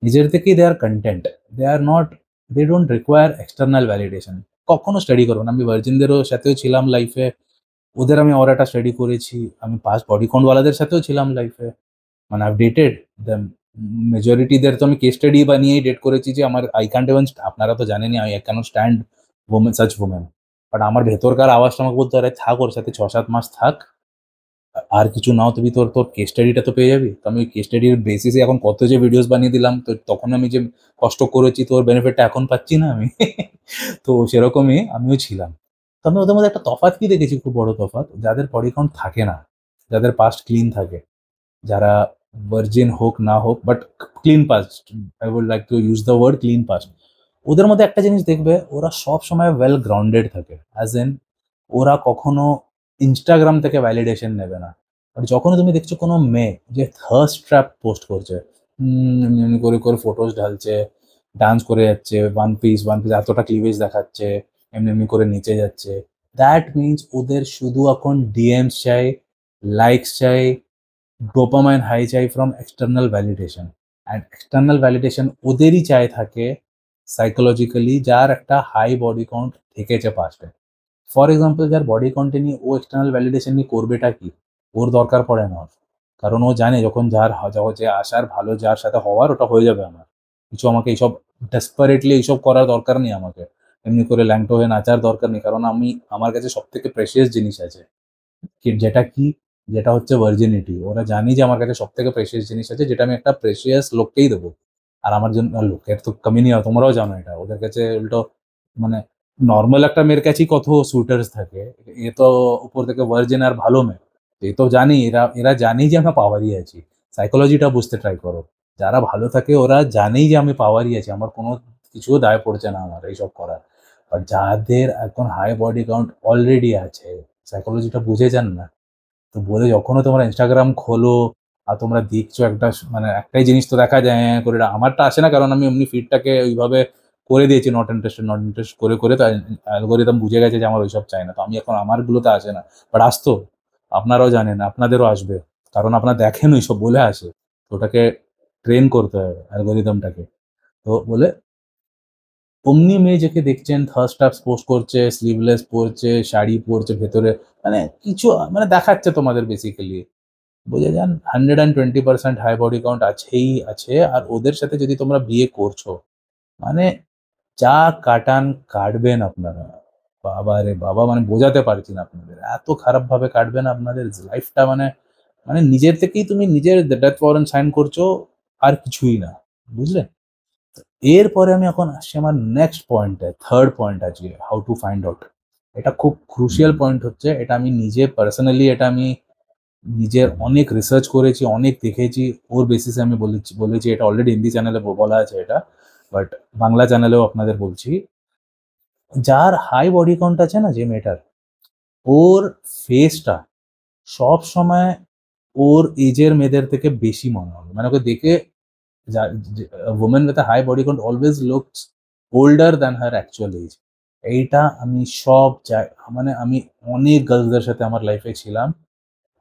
নিজের থেকেই they are content, they are not, they don't require external validation. কখনো স্টাডি করবো না, আমি ভার্জিনদেরও সাথেও ছিলাম লাইফে, ওদের আমি অরাটা স্টাডি করেছি, আমি পাস্ট বডি কাউন্টওয়ালাদের সাথেও ছিলাম লাইফে, মানে আই ডেটেড দেম, মেজরিটিদের তো আমি কেস স্টাডি বানিয়েই ডেট করেছি, যে আমার আই ক্যান্ট ইভেন, আপনারা তো জানেনই I cannot stand women, such women. But আমার ভেতরকার আওয়াজটা আমাকে বলতে পারে, থাক ওর সাথে 6-7 মাস থাক, আর কিছু নাও, তুমি তোর তোর কেস স্টাডিটা তো পেয়ে যাবি। তো আমি ওই কেস স্টাডির বেসিসে এখন কত যে ভিডিওস বানিয়ে দিলাম, তো তখন আমি যে কষ্ট করেছি, তোর বেনিফিটটা এখন পাচ্ছি না আমি। তো সেরকমই আমিও ছিলাম। তো আমি ওদের মধ্যে একটা তফাৎ কি দেখেছি, খুব বড় তফাৎ, যাদের বডি কাউন্ট থাকে না, যাদের পাস্ট ক্লিন থাকে, যারা ভার্জিন হোক না হোক, but clean past, I would like to use the word clean past, ওদের মধ্যে একটা জিনিস দেখবে, ওরা সব সময় ওয়েল গ্রাউন্ডেড থাকে, অ্যাজ ইন ওরা কখনো ইনস্টাগ্রাম থেকে ভ্যালিডেশন নেবে না। আর যখনই তুমি দেখছো কোনো মেয়ে যে থার্স্ট ট্র্যাপ পোস্ট করছে, এমনি এমনি করে করে ফটোজ ঢালছে, ডান্স করে যাচ্ছে, ওয়ান পিস এতটা ক্লিভেজ দেখাচ্ছে, এমনি এমনি করে নিচে যাচ্ছে, দ্যাট মিনস ওদের শুধু এখন ডিএমস চাই, লাইকস চাই, ডোপামাইন হাই চাই from external validation. And external validation ওদেরই চাই থাকে সাইকোলজিক্যালি, যার একটা হাই বডি কাউন্ট থেকেছে পাস্টে। ফর এক্সাম্পল, যার বডি কাউন্টে নিয়ে ও এক্সটার্নাল ভ্যালিডেশন নিয়ে করবেটা কি, ওর দরকার পড়ে না ওর। কারণ ও জানে যখন যে আসার ভালো, যার সাথে হওয়ার, ওটা হয়ে যাবে আমার, কিছু আমাকে এইসব ডেসপারেটলি এইসব করার দরকার নেই, আমাকে এমনি করে ল্যাংটো হয়ে নাচার দরকার নেই, কারণ আমার কাছে সব থেকে প্রেশিয়াস জিনিস আছে, যেটা হচ্ছে ভার্জিনিটি। ওরা জানি যে আমার কাছে সব থেকে প্রেশিয়াস জিনিস আছে, যেটা আমি একটা প্রেশিয়াস লোককেই দেবো। আর আমার জন্য লোকের তো কমি নেই, তোমরাও জানো এটা, ওদের কাছে উল্টো মানে নর্মাল একটা মেয়ের কাছেই কত সুটার্স থাকে, এ তো উপর থেকে ভার্জিন আর ভালো মেয়ে। এ তো জানি, এরা এরা জানি যে আমরা পাওয়ারই আছি। সাইকোলজিটা বুঝতে ট্রাই করো, যারা ভালো থাকে ওরা জানেই যে আমি পাওয়ারই আছি, আমার কোনো কিছু দায় পড়ছে না আমার এইসব করার। আর যাদের এখন হাই বডি কাউন্ট অলরেডি আছে, সাইকোলজিটা বুঝে যান না। তো বলে যখনও তোমরা ইনস্টাগ্রাম খোলো আর তোমরা দেখছো একটা মানে একটাই জিনিস তো দেখা যায়, করে আমারটা আসে না, কারণ আমি এমনি ফিডটাকে ওইভাবে করে দিয়েছি, নট ইন্টারেস্টেড করে করে, তো অ্যালগোরিদম বুঝে গেছে যে আমার ওইসব চাই না, তো আমি এখন আমারগুলোতে আসে না। বাট আসতো, আপনারাও জানেন, আপনাদেরও আসবে, কারণ আপনারা দেখেন ওইসব বলে আসে, তো ওটাকে ট্রেন করতে হবে অ্যালগোরিদমটাকে। তো বলে অমনি মেয়ে যাকে দেখছেন থার্স্ট ট্যাপস পোস্ট করছে, স্লিভলেস পরছে, শাড়ি পরছে ভেতরে, মানে কিছু মানে দেখাচ্ছে তোমাদের বেসিক্যালি, বুঝে যান 120% হাই বডি কাউন্ট আছেই আছে। আর ওদের সাথে যদি তোমরা বিয়ে করছো, মানে যা কাটান কাটবেন আপনারা, বাবা রে বাবা, মানে বোঝাতে পারছি না আপনাদের, এত খারাপভাবে কাটবেন আপনাদের লাইফটা, মানে মানে নিজের থেকেই তুমি নিজের ডেথ ওয়ারেন্ট সাইন করছো, আর কিছুই না, বুঝলে? এরপরে আমি এখন আসছি আমার নেক্সট পয়েন্টে, থার্ড পয়েন্ট আজকে, হাউ টু ফাইন্ড আউট। এটা খুব ক্রুশিয়াল পয়েন্ট হচ্ছে, এটা আমি নিজে পার্সোনালি এটা আমি নিজের অনেক রিসার্চ করেছি, অনেক দেখেছি, ওর বেসিসে আমি বলেছি এটা অলরেডি হিন্দি চ্যানেলে বলা আছে এটা, বাট বাংলা চ্যানেলেও আপনাদের বলছি। যার হাই বডি কাউন্ট আছে না, যে মেয়েটার, ওর ফেসটা সব সময় ওর এজের মেয়েদের থেকে বেশি মনে হবে, মানে ওকে দেখে women with a high body count always looks older than her actual age। এইটা আমি মানে আমি অনেক গার্লসদের সাথে আমার লাইফে ছিলাম,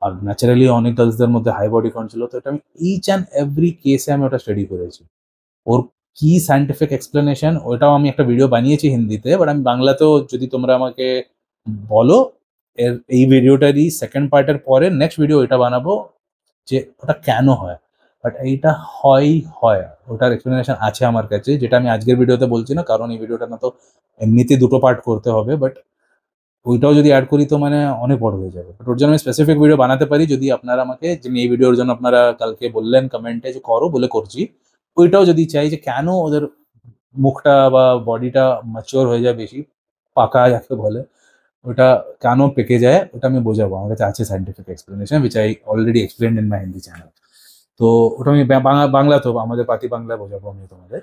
আর ন্যাচারালি অনেক গার্লসদের মধ্যে হাই বডি কাউন্ট ছিল, তো এটা আমি ইচ অ্যান্ড এভরি কেসে আমি ওটা স্টাডি করেছি। ওর কি সায়েন্টিফিক এক্সপ্লেনেশন ওটাও আমি একটা ভিডিও বানিয়েছি হিন্দিতে, বাট আমি বাংলাতেও যদি তোমরা আমাকে বলো, এই ভিডিওটারই সেকেন্ড পার্টের পরে নেক্সট ভিডিও এটা বানাবো যে ওটা কেন হয়। বাট এইটা হয় ওটার এক্সপ্লেনেশন আছে আমার কাছে, যেটা আমি আজকের ভিডিওতে বলছি না, কারণ এই ভিডিওটা না তো এমনিতেই দুটো পার্ট করতে হবে, বাট ওইটাও যদি অ্যাড করি তো মানে অনেক বড় হয়ে যাবে। বাট ওর জন্য আমি স্পেসিফিক ভিডিও বানাতে পারি, যদি আপনারা আমাকে, যে এই ভিডিওর জন্য আপনারা কালকে বললেন কমেন্টে যে করো, বলে করছি। ওইটাও যদি চাই যে কেন ওদের মুখটা বা বডিটা ম্যাচিওর হয়ে যায় বেশি, পাকা যাকে বলে, ওটা কেন পেকে যায়, ওটা আমি বোঝাবো। আমার কাছে আছে scientific explanation which I already explained in my Hindi channel. তো ওটা আমি বাংলা তো আমাদের পাতি বাংলায় বোঝাবো আমি তোমাদের।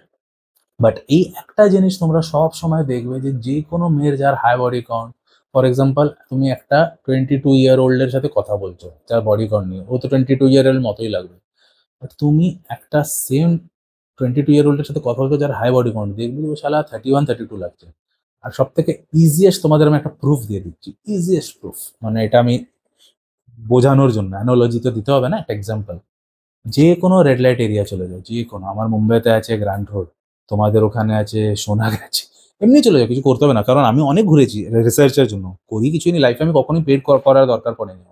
বাট এই একটা জিনিস তোমরা সব সময় দেখবে যে যে কোনো মেয়ের যার high body count, for example তুমি একটা 22-year-old-এর সাথে কথা বলছো যার বডি কাউন্ট নিয়ে, ও তো 22-year-old মতোই লাগবে। বাট তুমি একটা সেম 22-year-old-এর সাথে কথা বলছো যার হাই বডি কাউন্ট, দেখবে ও শালা 31-32 লাগছে। আর সব থেকে ইজিয়েস্ট তোমাদের আমি একটা প্রুফ দিয়ে দিচ্ছি, ইজিয়েস্ট প্রুফ, মানে এটা আমি বোঝানোর জন্য অ্যানোলজি তো দিতে হবে না, একটা এক্সাম্পল। যে কোনো রেড লাইট এরিয়া চলে যাও, যে কোনো, আমার মুম্বাইতে আছে গ্র্যান্ড রোড, তোমাদের ওখানে আছে সোনাগ আছে, এমনি চলে যাও, কিছু করতে হবে না, কারণ আমি অনেক ঘুরেছি রিসার্চের জন্য, করি কিছুই নেই লাইফে, আমি কখনোই পেড করার দরকার পড়েনি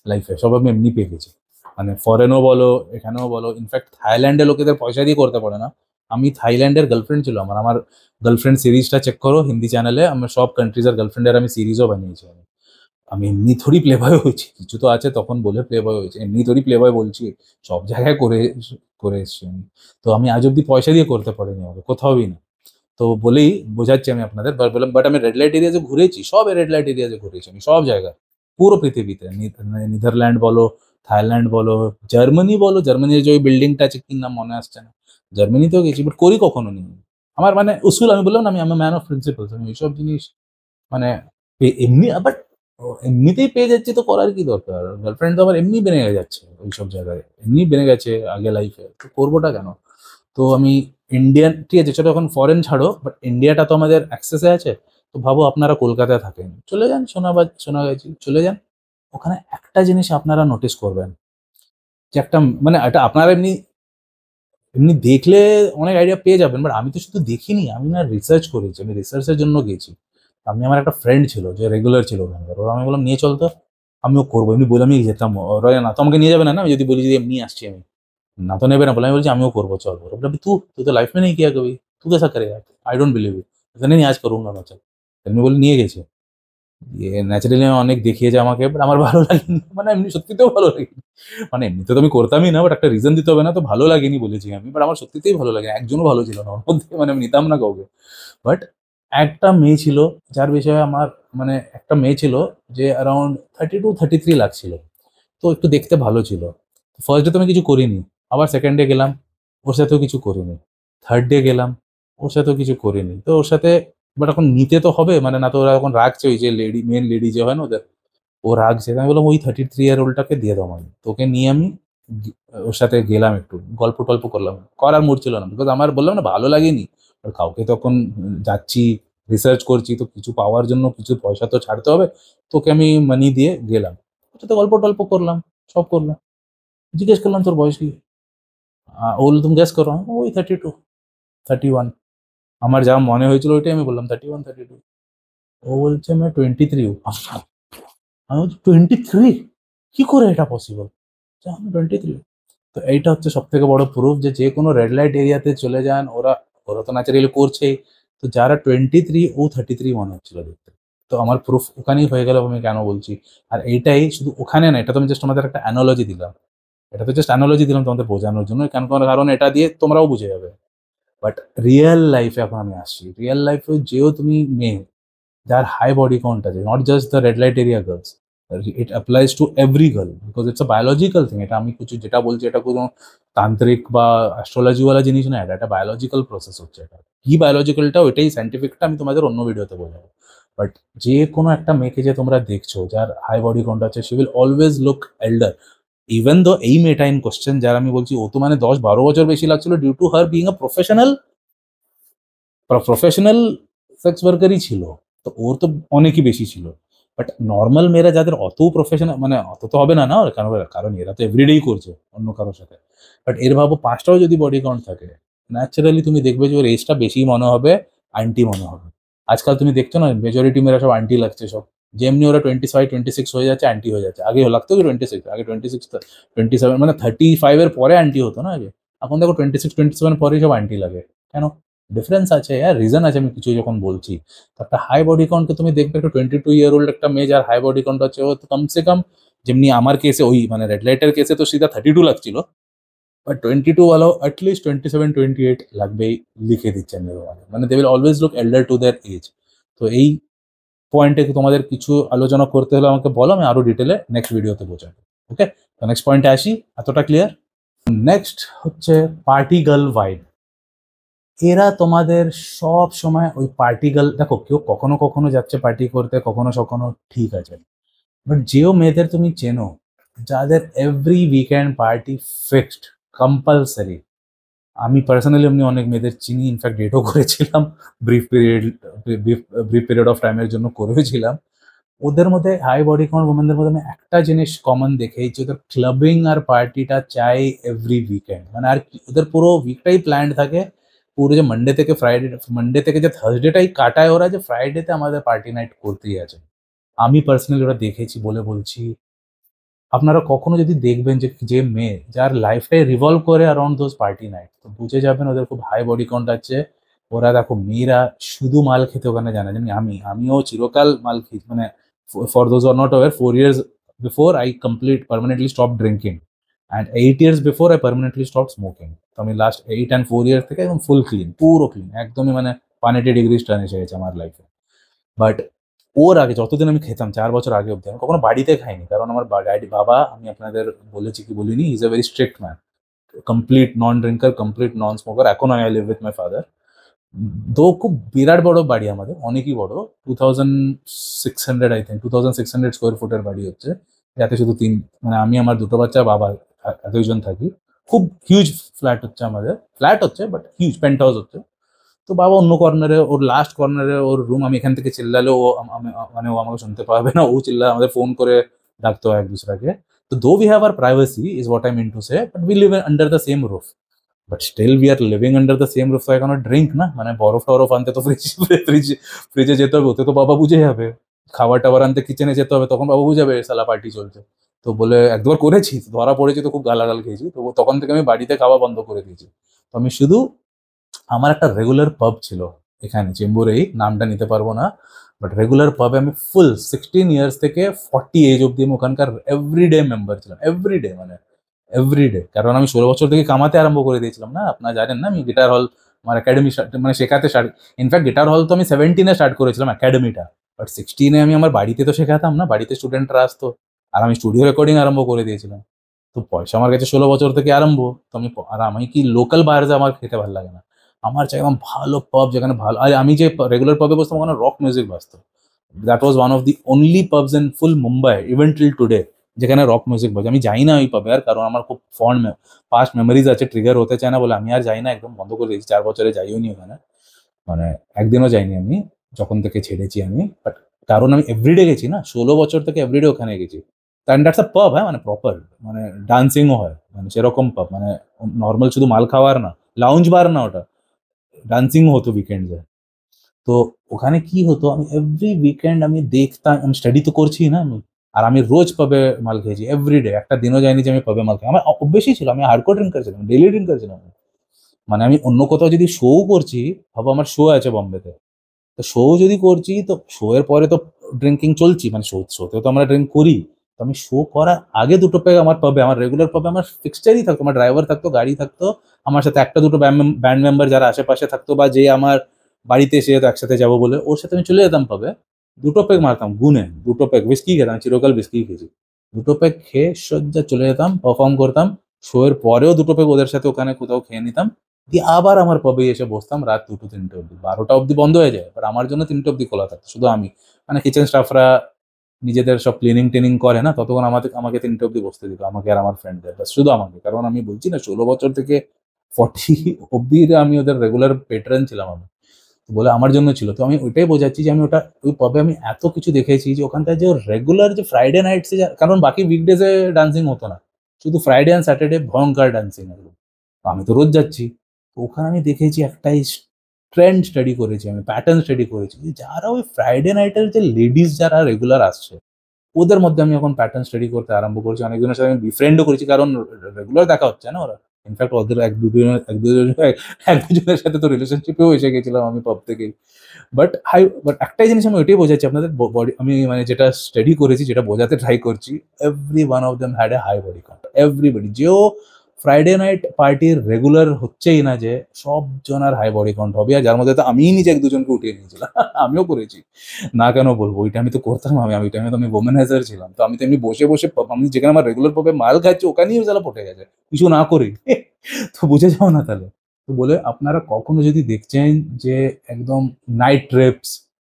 লাইফে, সব আমি এমনি পেয়ে গেছি। মানে ফরেনও বলো, এখানেও বলো, ইনফ্যাক্ট থাইল্যান্ডে লোকেদের পয়সা দিয়ে করতে পারে না। আমি থাইল্যান্ডের গার্লফ্রেন্ড ছিল আমার, আমার গার্লফ্রেন্ড সিরিজটা চেক করো হিন্দি চ্যানেলে, আমার সব কান্ট্রিজের গার্লফ্রেন্ডের আমি সিরিজও বানিয়েছি। আমি এমনি থোড়ি প্লে বয় হয়েছি, কিছু তো আছে তখন বলে প্লে বয় হয়েছে, এমনি থোড়ি প্লে বয় বলছি, সব জায়গায় করে করে এসছি আমি। তো আমি আজ অব্দি পয়সা দিয়ে করতে পারিনি আমাকে কোথাওই না। তো বলেই বোঝাচ্ছি আমি আপনাদের, বাট আমি রেড লাইট এরিয়াতে ঘুরেছি, সব রেড লাইট এরিয়াতে ঘুরেছি আমি, সব জায়গায়, পুরো পৃথিবীতে, নেদারল্যান্ড বলো, থাইল্যান্ড বলো, জার্মানি বলো, জার্মানির যে ওই বিল্ডিংটা আছে কি নাম মনে আসছে না, জার্মানিতেও গেছি, বাট করি কখনো নেই। আমার মানে উসুল, আমি বললাম না, আমি ম্যান অফ প্রিন্সিপালস, আমি এইসব জিনিস মানে এমনি আবার এমনিতেই পেয়ে যাচ্ছি তো করার কি দরকার, গার্লফ্রেন্ড তো আবার এমনি বেড়ে যাচ্ছে ওইসব জায়গায়, এমনি বেড়ে গেছে আগে লাইফে, তো করবোটা কেন। তো আমি ইন্ডিয়ান, ঠিক আছে সেটা এখন ফরেন ছাড়ো, বাট ইন্ডিয়াটা তো আমাদের অ্যাক্সেসে আছে। তো ভাবো আপনারা কলকাতায় থাকেন, চলে যান সোনাগাছি চলে যান, ওখানে একটা জিনিস আপনারা নোটিস করবেন, যে একটা, মানে এটা আপনারা এমনি এমনি দেখলে অনেক আইডিয়া পেয়ে যাবেন, বাট আমি তো শুধু দেখিনি, আমি না রিসার্চ করেছি, আমি রিসার্চের জন্য গেছি। আমি, আমার একটা ফ্রেন্ড ছিল যে রেগুলার ছিল ওখানকার, ওরা, আমি বললাম নিয়ে চল তো, আমিও করবো, এমনি বলে আমি যেতাম, ওরা না তো আমাকে নিয়ে যাবে না, না আমি যদি বলি যে এমনি আসছি আমি, ना तो नेबे ना बोला, मैं बोली आमियो करबो चल, बोले अभी तू तो लाइफ में नहीं किया कभी, तू कैसा करेगा, आई डोंट बिलीव इट, नहीं नहीं आज करूंगा मैं, चल। আমি বলি নিয়ে গেছে, দিয়ে ন্যাচারালি অনেক দেখিয়েছে আমাকে, বাট আমার ভালো লাগেনি, মানে এমনি সত্যিতেও ভালো লাগেনি, মানে এমনিতে তো আমি করতামই না, বাট একটা রিজন দিতে হবে না, তো ভালো লাগেনি বলেছি আমি, বাট আমার সত্যিতেই ভালো লাগে, একজনও ভালো ছিল না ওর মধ্যে, মানে আমি নিতাম না কাউকে। বাট একটা মেয়ে ছিল যার বিষয়ে আমার, মানে একটা মেয়ে ছিল যে অ্যারাউন্ড 32-33 লাগছিল, তো একটু দেখতে ভালো ছিল। ফার্স্ট ডে তো আমি কিছু করিনি, আবার সেকেন্ড ডে গেলাম, ওর সাথেও কিছু করিনি, থার্ড ডে গেলাম, ওর সাথেও কিছু করিনি, তো ওর সাথে, বাট এখন নিতে তো হবে, মানে না তো ওরা এখন রাখছে, ওই যে মেন লেডি যে হয় না ওদের, ও রাখছে, আমি বললাম ওই 33-year-old-টাকে দিয়ে দাও, আমি তোকে নিয়ে আমি ওর সাথে গেলাম, একটু গল্প টল্প করলাম, করার মুড ছিল না, বিকজ আমার বললাম না ভালো লাগেনি, আর কাউকে তখন যাচ্ছি, রিসার্চ করছি, তো কিছু পাওয়ার জন্য কিছু পয়সা তো ছাড়তে হবে, তোকে আমি মানি দিয়ে গেলাম, ওর সাথে গল্প টল্প করলাম, সব করলাম, জিজ্ঞেস করলাম তোর বয়স কি, ও বললো তুমি গ্যাস করো, আমি বললাম, ওই 32-31, আমার যা মনে হয়েছিল ওইটাই আমি বললাম, 31-32। ও বলছে আমি 23 हूँ। আমি বলছি 23, কি করে এটা পসিবল, আমি 23। তো এইটা হচ্ছে সব থেকে বড় প্রুফ যে যে কোনো রেড লাইট এরিয়াতে চলে যান, ওরা ওরা তো ন্যাচারালি করছেই, তো যারা 23 ও 33 মনে হচ্ছিল দেখতে। তো আমার প্রুফ ওখানেই হয়ে গেল, আমি কেন বলছি। আর এইটাই শুধু ওখানে না, এটা তো আমি জাস্ট তোমাদের একটা অ্যানোলজি দিলাম, এটা তো জাস্ট অ্যানোলজি দিলাম তোমাদের বোঝানোর জন্য, কেন, কারণ এটা দিয়ে তোমরাও বুঝে যাবে। বাট রিয়েল লাইফে এখন আমি আসছি, রিয়েল লাইফে যেও তুমি মেয়ে, যার হাই বডি কাউন্ট আছে, not just the red light area girls, it applies to every girl because it's a biological thing. এটা আমি কিছু যেটা বলছি এটা কোনো তান্ত্রিক বা অ্যাস্ট্রোলজিওয়ালা জিনিস না, এটা একটা বায়োলজিক্যাল প্রসেস হচ্ছে। এটা কি বায়োলজিক্যালটা ওইটাই, সাইন্টিফিকটা আমি তোমাদের অন্য ভিডিওতে বোঝাবো। বাট যে কোনো একটা মেয়েকে যে তোমরা দেখছো যার হাই বডি কাউন্ট আছে, she will always look এল্ডার। Even though এই মেয়েটা ইন কোশ্চেন যার আমি বলছি, ও তো মানে 10-12 বছর বেশি লাগছিল due to her being a professional sex ওয়ার্কারই ছিল, তো ওর তো অনেকই বেশি ছিল। বাট নর্মাল মেয়েরা যাদের অত প্রফেশনাল, মানে অত তো হবে না না, কারণ কারণ এরা তো এভরিডেই করছে অন্য কারোর সাথে। বাট এর ভাবো 5টাও যদি বডি কাউন্ট থাকে, ন্যাচারালি তুমি দেখবে যে ওর এজটা বেশি মনে হবে, আন্টি মনে হবে। আজকাল তুমি দেখছো না, মেজরিটি মেয়েরা সব আন্টি লাগছে সব। যেমনি ওরা 25-26 হয়ে যাচ্ছে, আন্টি হয়ে যাচ্ছে। আগে লাগতো কি 26, আগে 26-27, মানে 35-এর পরে আন্টি হতো না আগে। এখন দেখো 26-27 পরেই সব আন্টি লাগে। কেন? ডিফারেন্স আছে, রিজন আছে, আমি কিছু যখন বলছি। তো একটা হাই বডি কাউন্টকে তুমি দেখবে, একটা 22-year-old একটা মেয়ে যার হাই বডি কাউন্ট আছে, ও তো কমসে কম, যেমনি আমার কেসে ওই মানে রেড লাইটের কেসে তো সিধা 32 লাগছিল, বাট 22 वाला एटलीस्ट 27-28 লাগবেই, লিখে দিচ্ছেন এরকম। মানে they will always look elder to their age. তো এই পয়েন্টে তোমাদের কিছু আলোচনা করতে হলে আমাকে বলো, আমি আরো ডিটেলে নেক্সট ভিডিওতে বোঝাবো। ওকে, তো নেক্সট পয়েন্টে আসি, এতটা ক্লিয়ার? নেক্সট হচ্ছে পার্টি গার্ল ভাইব। এরা তোমাদের সব সময় ওই পার্টি গার্ল, দেখো কেউ কখনো কখনো যাচ্ছে পার্টি করতে, কখনো কখনো ঠিক আছে, বাট যেও মেয়েদের তুমি চেনো যাদের every weekend party fixed, compulsory, আমি পার্সোনালি এমনি অনেক মেয়েদের চিনি, ইনফ্যাক্ট ডেটও করেছিলাম, brief period brief period of টাইমের জন্য করেছিলাম। ওদের মধ্যে হাই বডি কাউন্ট ওমেনদের মধ্যে আমি একটা জিনিস কমন দেখেছি, ওদের ক্লাবিং আর পার্টিটা চাই এভরি উইকেন্ড। মানে আর ওদের পুরো উইকটাই প্ল্যান্ড থাকে, পুরো যে মানডে থেকে ফ্রাইডে, মানডে থেকে যে থার্সডেটাই কাটায় ওরা, যে ফ্রাইডেতে আমাদের পার্টি নাইট করতেই আছে। আমি পার্সোনালি ওরা দেখেছি বলে বলছি। আপনারা কখনো যদি দেখবেন যে যে মেয়ে যার লাইফটাই রিভলভ করে অ্যারাউন্ড দোজ পার্টি নাইট, তো বুঝে যাবেন ওদের খুব হাই বডি কাউন্ট আছে। ওরা দেখো মেয়েরা শুধু মাল খেতে ওখানে জানে, যেমনি আমিও চিরকাল মাল খেয়েছি। মানে for those are not aware, 4 years before I complete permanently stop drinking, and 8 years before I permanently stop smoking. তো আমি লাস্ট 8 and 4 years থেকে একদম ফুল ক্লিন, পুরো ক্লিন, একদমই মানে 180 ডিগ্রি টার্ন এসে গেছে আমার লাইফে। বাট ওর আগে যতদিন আমি খেতাম, 4 বছর আগে অব্দি, আমি কখনো বাড়িতে খাইনি, কারণ আমার ড্যাডি বাবা, আমি আপনাদের বলেছি কি বলিনি, is a very strict man, complete non drinker, complete non smoker. এখন I live with my father. তো খুব বিরাট বড় বাড়ি আমাদের, অনেকই বড়, 2600, আই থিঙ্ক 2600 স্কোয়ার ফুটের বাড়ি হচ্ছে, যাতে শুধু মানে আমি, আমার দুটো বাচ্চা, বাবা, এতজন থাকি। খুব হিউজ ফ্ল্যাট হচ্ছে আমাদের, ফ্ল্যাট হচ্ছে বাট হিউজ পেন্ট হাউস হচ্ছে। তো বাবা অন্য কর্নারে, ওর লাস্ট কর্নারে ওর রুম, আমি এখান থেকে চিল্লালে ও মানে ও আমাকে শুনতে পাবে না, ও চিল্লা, আমাদের ফোন করে ডাকতে হয় এক দুসরাকে। তো though we have our privacy is what I mean to say, but we live under the same roof. But still we are living under the same roof, তো এখন ড্রিঙ্ক না, মানে বরফ টরফ আনতে তো ফ্রিজে যেতে হবে, ওতে তো বাবা বুঝে যাবে। খাবার টাবার আনতে কিচেনে যেতে হবে, তখন বাবা বুঝে যাবে সালা পার্টি চলছে। তো বলে একবার করেছি, ধরা পড়েছি, তো খুব গালাগাল খেয়েছি, তো তখন থেকে আমি বাড়িতে খাওয়া বন্ধ করে দিয়েছি। তো আমি শুধু, আমার একটা রেগুলার পাব ছিল এখানে চেম্বুরেই, নামটা নিতে পারবো না, বাট রেগুলার পাবে আমি ফুল 16 years থেকে 40 এজ অব্দি আমি ওখানকার এভরিডে মেম্বার ছিলাম, এভরিডে, মানে এভরিডে। কারণ আমি 16 বছর থেকে কামাতে আরম্ভ করে দিয়েছিলাম না, আপনারা জানেন না, আমি গিটার হল, আমার একাডেমি মানে শেখাতে স্টার্ট, ইনফ্যাক্ট গিটার হল তো আমি 17-এ স্টার্ট করেছিলাম একাডেমিটা, বাট 16-এ আমি আমার বাড়িতে তো শেখাতাম না, বাড়িতে স্টুডেন্টরা আসতো, আর আমি স্টুডিও রেকর্ডিং আরম্ভ করে দিয়েছিলাম। তো পয়সা আমার কাছে 16 বছর থেকে আরম্ভ। তো আমি কি লোকাল বাইরে আমার খেতে ভালো লাগে না, আমার চাই একদম ভালো পাব, যেখানে ভালো, আর আমি যে রেগুলার পাবে বসতাম ওখানে রক মিউজিক বাজতো। That was one of the only pubs in full Mumbai even till today যেখানে রক মিউজিক বাজে। আমি যাই না ওই পাবে আর, কারণ আমার খুব পাস্ট মেমোরিজ আছে, ট্রিগার হতে চায় না বলে আমি আর যাই না, একদম বন্ধ করে দিয়েছি, 4 বছরে যাইও নি ওখানে, মানে একদিনও যাইনি আমি যখন থেকে ছেড়েছি আমি। বাট কারণ আমি এভরিডে গেছি না, 16 বছর থেকে এভরিডে ওখানে গেছি। অ্যান্ড দ্যাটস আ পাব, হ্যাঁ, মানে প্রপার, মানে ডান্সিংও হয়, মানে সেরকম পাব, মানে নর্মাল শুধু মাল খাওয়ার না, লাউঞ্জ বার না ওটা, ডান্সিং হতো উইকেন্ডে। তো ওখানে কি হতো, আমি এভরি উইকেন্ড আমি দেখতাম, আমি স্টাডি তো করছি না আমি, আর আমি রোজ পাবে মাল খেয়েছি এভরিডে, একটা দিনও যায়নি যে আমি পাবে মাল খাই। আমার অভ্যেসই ছিল, আমি হার্ডকোর ড্রিঙ্কার ছিলাম, ডেইলি ড্রিঙ্কার ছিলাম। মানে আমি অন্য কোথাও যদি শো করছি, ভাবো আমার শো আছে বম্বেতে, তো শো যদি করছি, তো শো এর পরে তো ড্রিঙ্কিং চলছি, মানে শোতেও তো আমরা ড্রিঙ্ক করি। তো আমি শো করার আগে দুটো পেগ আমার পাবে, আমার রেগুলার পাবে, আমার ফিক্সচারই থাকতো, আমার ড্রাইভার থাকতো, গাড়ি থাকতো, আমার সাথে একটা দুটো ব্যান্ড মেম্বার যারা আশেপাশে থাকতো, বা যে আমার বাড়িতে এসে যেত একসাথে যাবো বলে, ওর সাথে আমি চলে যেতাম পাবে। দুটো পেগ মারতাম গুনে, দুটো পেগ বিস্কি খেতাম, চিরকাল বিস্কি খেয়েছি। দুটো পেগ খেয়ে সোজা চলে যেতাম, পারফর্ম করতাম। শো এর পরেও দুটো পেগ ওদের সাথে ওখানে কোথাও খেয়ে নিতাম। দিয়ে আবার আমার পবে এসে বসতাম রাত 2-3টে অব্দি। 12টা অব্দি বন্ধ হয়ে যায়, বাট আমার জন্য 3টে অব্দি খোলা থাকতো, শুধু আমি। মানে কিচেন স্টাফরা নিজেদের সব ক্লিনিং টেনিং করে না, ততক্ষণ আমাকে 3টে অব্দি বসতে দিত, আমাকে আর আমার ফ্রেন্ডদের, শুধু আমাকে। কারণ আমি বলছি না, 16 বছর থেকে 40 অব্দি আমি ওদের রেগুলার পেট্রন ছিলাম আমি। বলে আমার জন্য ছিল। তো আমি ওইটাই বোঝাচ্ছি যে আমি ওই পবে আমি এত কিছু দেখেছি যে ওখানটায় যে রেগুলার যে ফ্রাইডে নাইটসে, কারণ বাকি উইকডেজে ডান্সিং হতো না, শুধু ফ্রাইডে অ্যান্ড স্যাটারডে ভয়ঙ্কর ডান্সিং একদম। তো আমি তো রোজ যাচ্ছি। তো ওখানে আমি দেখেছি একটাই ট্রেন্ড স্টাডি করেছি, আমি প্যাটার্ন স্টাডি করেছি যে যারা ওই ফ্রাইডে নাইটের যে লেডিস যারা রেগুলার আসছে, ওদের মধ্যে আমি এখন প্যাটার্ন স্টাডি করতে আরম্ভ করেছি। অনেকজনের সাথে আমি বিফ্রেন্ডও করেছি, কারণ রেগুলার দেখা হচ্ছে না ওরা। ইনফ্যাক্ট ওদের এক দুজনের সাথে তো রিলেশনশিপেও এসে গেছিলাম আমি পব থেকেই। বাট একটাই জিনিস আমি ওইটাই বোঝাচ্ছি আপনাদের, বডি আমি মানে যেটা স্টাডি করেছি, যেটা বোঝাতে ট্রাই করছি, every one of them had a high body count, everybody. যেও ফ্রাইডে নাইট পার্টির রেগুলার হচ্ছেই না, যে সব জনের হাই বডি কাউন্ট হবে, আর যার মধ্যে তো আমিই নিজে এক দুজনকে উঠিয়ে নিয়েছিলাম। আমিও করেছি, না কেন বলবো, ওইটা আমি তো করতাম। ওই টাইমে তো আমি ওমেনাইজার ছিলাম, তো আমি তো এমনি বসে বসে আমি যেখানে আমার রেগুলার পবে মাল খাচ্ছি, ওখানেই জ্বালা পটে গেছে কিছু না করেই। তো বুঝে যাও না তাহলে। তো বলে আপনারা কখনো যদি দেখছেন যে একদম নাইট ট্রিপস,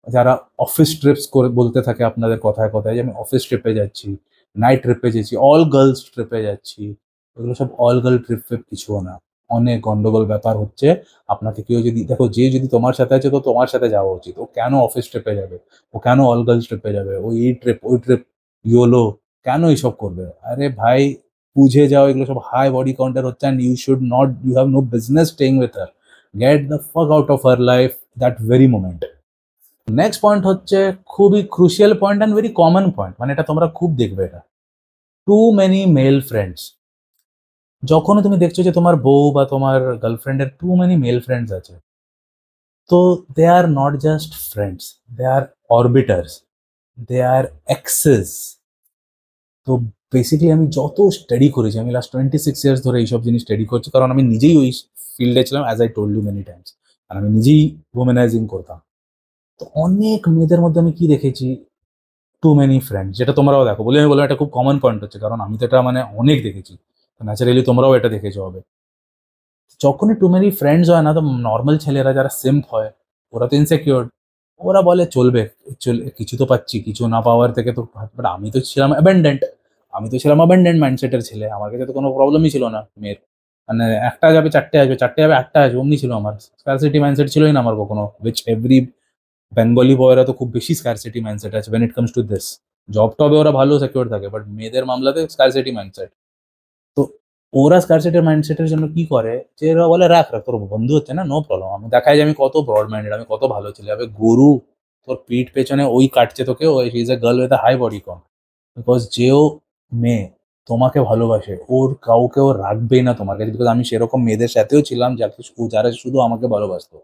যারা অফিস ট্রিপস করে বলতে থাকে আপনাদের কথায় কথায় যে আমি অফিস ট্রিপে যাচ্ছি, নাইট ট্রিপে যাচ্ছি, অল গার্লস ট্রিপে যাচ্ছি, এগুলো সব অল গার্ল ট্রিপ ফিপ কিছুও না। অনেক গন্ডগোল ব্যাপার হচ্ছে। আপনাকে কেউ যদি দেখো, যে যদি তোমার সাথে আছে তো তোমার সাথে যাওয়া উচিত। ও কেন অফিস ট্রিপে যাবে, ও কেন অল গার্লস ট্রিপে যাবে, ও এই ট্রিপ ওই ট্রিপ ইয়োলো কেন এইসব করবে? আরে ভাই, বুঝে যাও এগুলো সব হাই বডি কাউন্টার হচ্ছে, and you have no business staying with her. Get the fuck out of her life that very moment. Next point হচ্ছে খুবই crucial point and very common point, মানে এটা তোমরা খুব দেখবে, এটা টু মেনি মেল ফ্রেন্ডস। যখনই তুমি দেখছো যে তোমার বউ বা তোমার গার্লফ্রেন্ডের টু মেনি মেল ফ্রেন্ডস আছে, তো they are not just friends, they are orbiters, they are exes. তো বেসিক্যালি আমি যত স্টাডি করেছি, আমি লাস্ট 26 ইয়ার্স ধরে এইসব জিনিস স্টাডি করছি, কারণ আমি নিজেই ওই ফিল্ডে ছিলাম, as I told you many times. আর আমি নিজেই ওমেনাইজিং করতাম। তো অনেক মেয়েদের মধ্যে আমি কি দেখেছি, টু মেনি ফ্রেন্ড, যেটা তোমরাও দেখো, বলে আমি বললাম এটা খুব কমন পয়েন্ট হচ্ছে, কারণ আমি তো এটা মানে অনেক দেখেছি, ন্যাচারালি তোমরাও এটা দেখেছো হবে। যখনই টু মেনি ফ্রেন্ডস হয় না, তো নর্মাল ছেলেরা যারা সিম্প হয়, ওরা তো ইনসেকিউর, ওরা বলে চলবে, কিছু তো পাচ্ছি, কিছু না পাওয়ার থেকে তো। বাট আমি তো ছিলাম অ্যাবেন্ডেন্ট, আমি তো ছিলাম অ্যাবেন্ডেন্ট মাইন্ডসেটের ছেলে, আমার কাছে তো কোনো প্রবলেমই ছিল না মেয়ের। মানে একটা যাবে চারটে আসবে, চারটে যাবে একটা আসবে, অমনি ছিল আমার। স্কারসিটি মাইন্ডসেট ছিলই না আমার কখনো, উইচ এভরি বেঙ্গলি বয়রা তো খুব বেশি স্কারসিটি মাইন্ডসেট আছে when it comes to this। Job টবে ওরা ভালো সিকিউর থাকে, বাট মেয়েদের মামলাতে স্কারসিটি মাইন্ডসেট। তো ওরা স্কারসিটির মাইন্ডসেটের জন্য কি করে, যে এরা বলে রাখ রাখ, তোর বন্ধু হচ্ছে না, নো প্রবলেম। আমি দেখায় যে আমি কত ব্রড মাইন্ডেড, আমি কত ভালো ছেলে। হবে গরু, তোর পিঠ পেছনে ওই কাটছে তোকে, ওই is a girl with a high body count. Because যেও মেয়ে তোমাকে ভালোবাসে, ওর কাউকে ও রাখবেই না তোমার কাছে। বিকজ আমি সেরকম মেয়েদের সাথেও ছিলাম, যারা শুধু আমাকে ভালোবাসতো।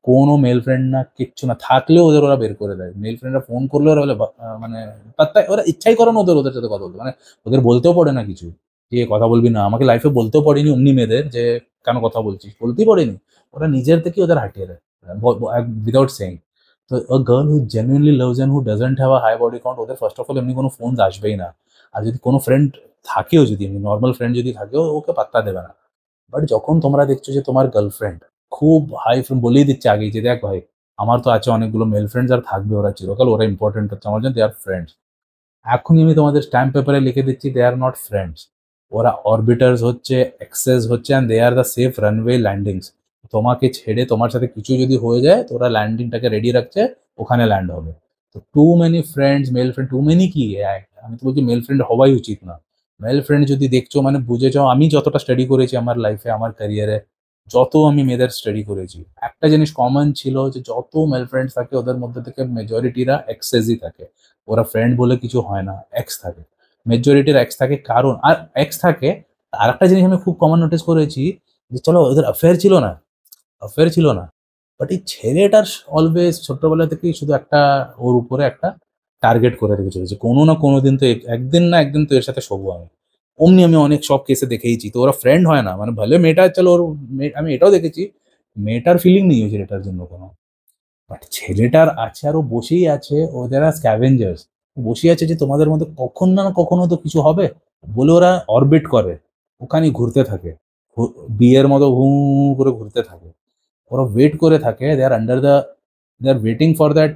কোনো মেল ফ্রেন্ড না, কিচ্ছু না থাকলেও ওদের ওরা বের করে দেয়। মেল ফ্রেন্ডরা ফোন করলে ওরা বলে মানে পাত্তা, ওরা ইচ্ছাই করে না ওদের সাথে কথা বলতে, মানে ওদের বলতেও পড়ে না কিছু, যে কথা বলবি না। আমাকে লাইফে বলতেও পড়েনি অমনি মেয়েদের যে কেন কথা বলছিস, বলতেই পড়েনি। ওরা নিজের থেকে ওদের হাঁটিয়ে দেয় উইদাউট সেইং। তো girl who genuinely loves and who doesn't have a high body count, ওদের ফার্স্ট অফ অল এমনি কোনো ফোন আসবেই না। আর যদি কোনো ফ্রেন্ড থাকেও, যদি এমনি নর্মাল ফ্রেন্ড যদি থাকেও, ওকে পাত্তা দেবে না। বাট যখন তোমরা দেখছো যে তোমার গার্লফ্রেন্ড খুব হাই ফ্রেন্ড, বলেই দিচ্ছে আগেই যে দেখ ভাই, আমার তো আছে অনেকগুলো মেল ফ্রেন্ডস, আর থাকবে ওরা চিরকাল, ওরা ইম্পর্টেন্ট হচ্ছে আমার জন্য, দে আর ফ্রেন্ডস। এখনই আমি তোমাদের স্ট্যাম্প পেপারে লিখে দিচ্ছি, দে আর নট ফ্রেন্ডস, ওরা অরবিটার্স হচ্ছে, এক্সেস হচ্ছে, and they are the safe runway landings. তোমাকে ছেড়ে তোমার সাথে কিছু যদি হয়ে যায়, তো ওরা ল্যান্ডিংটাকে রেডি রাখছে, ওখানে ল্যান্ড হবে। তো too many friends, male friend too many কি, আমি তো বলছি মেল ফ্রেন্ড হওয়াই উচিত না। মেল ফ্রেন্ড যদি দেখছো, মানে বুঝে যাও, আমি যতটা স্টাডি করেছি আমার লাইফে, আমার ক্যারিয়ারে, যত আমি মেয়েদের স্টাডি করেছি, একটা জিনিস কমন ছিল, যে যত মেল ফ্রেন্ডস থাকে ওদের মধ্যে থেকে মেজরিটিরা এক্সেসই থাকে। ওরা ফ্রেন্ড বলে কিছু হয় না, এক্স থাকে, মেজরিটির এক্স থাকে। কারণ আর এক্স থাকে। আর একটা জিনিস আমি খুব কমন নোটিস করেছি, যে চলো ওদের অ্যাফেয়ার ছিল না, অ্যাফেয়ার ছিল না, বাট এই ছেলেটার অলওয়েজ ছোট্টবেলা থেকেই শুধু একটা, ওর উপরে একটা টার্গেট করে রেখেছিল, যে কোনো না কোনো দিন তো একদিন না একদিন তো এর সাথে শোবো আমি। অমনি আমি অনেক সব কেসে দেখেইছি। তো ওরা ফ্রেন্ড হয় না, মানে ভালো মেয়েটা, চলো ওর আমি এটাও দেখেছি, মেয়েটার ফিলিং নেই ওই ছেলেটার জন্য কোনো। বাট ছেলেটার আছে আর ও বসেই আছে, ওদের আর স্ক্যাভেঞ্জার্স বসে আছে যে তোমাদের মধ্যে কখন না কখনো তো কিছু হবে বলে ওরা অরবিট করে, ওখানে ঘুরতে থাকে, বিয়ের মতো ঘু করে ঘুরতে থাকে। ওরা ওয়েট করে থাকে, they are waiting for that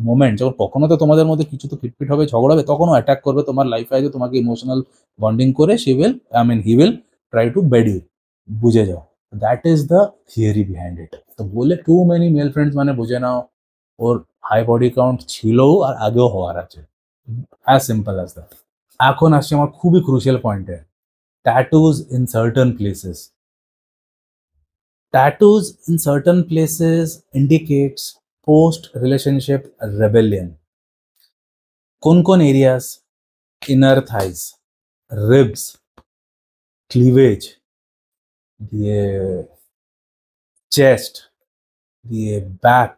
moment, যখন কখনো তো তোমাদের মধ্যে কিছু তো খিটপিট হবে, ঝগড়া হবে, তখনও অ্যাটাক করবে তোমার লাইফে, আছে তোমাকে ইমোশনাল বন্ডিং করে he will try to bed you, বুঝে যাও। That is the theory behind it. তো বলে টু মেনি মেল ফ্রেন্ডস মানে বুঝে নাও ওর হাই বডি কাউন্ট ছিল আর আগেও হওয়ার আছে, অ্যাজ সিম্পল অ্যাজ দ্যাট। এখন আসছে আমার খুবই ক্রুশিয়াল পয়েন্টে, tattoos in certain places. Tattoos in certain places indicates post relationship rebellion. কোন areas? Inner thighs, ribs, cleavage, দিয়ে চেস্ট, দিয়ে ব্যাক,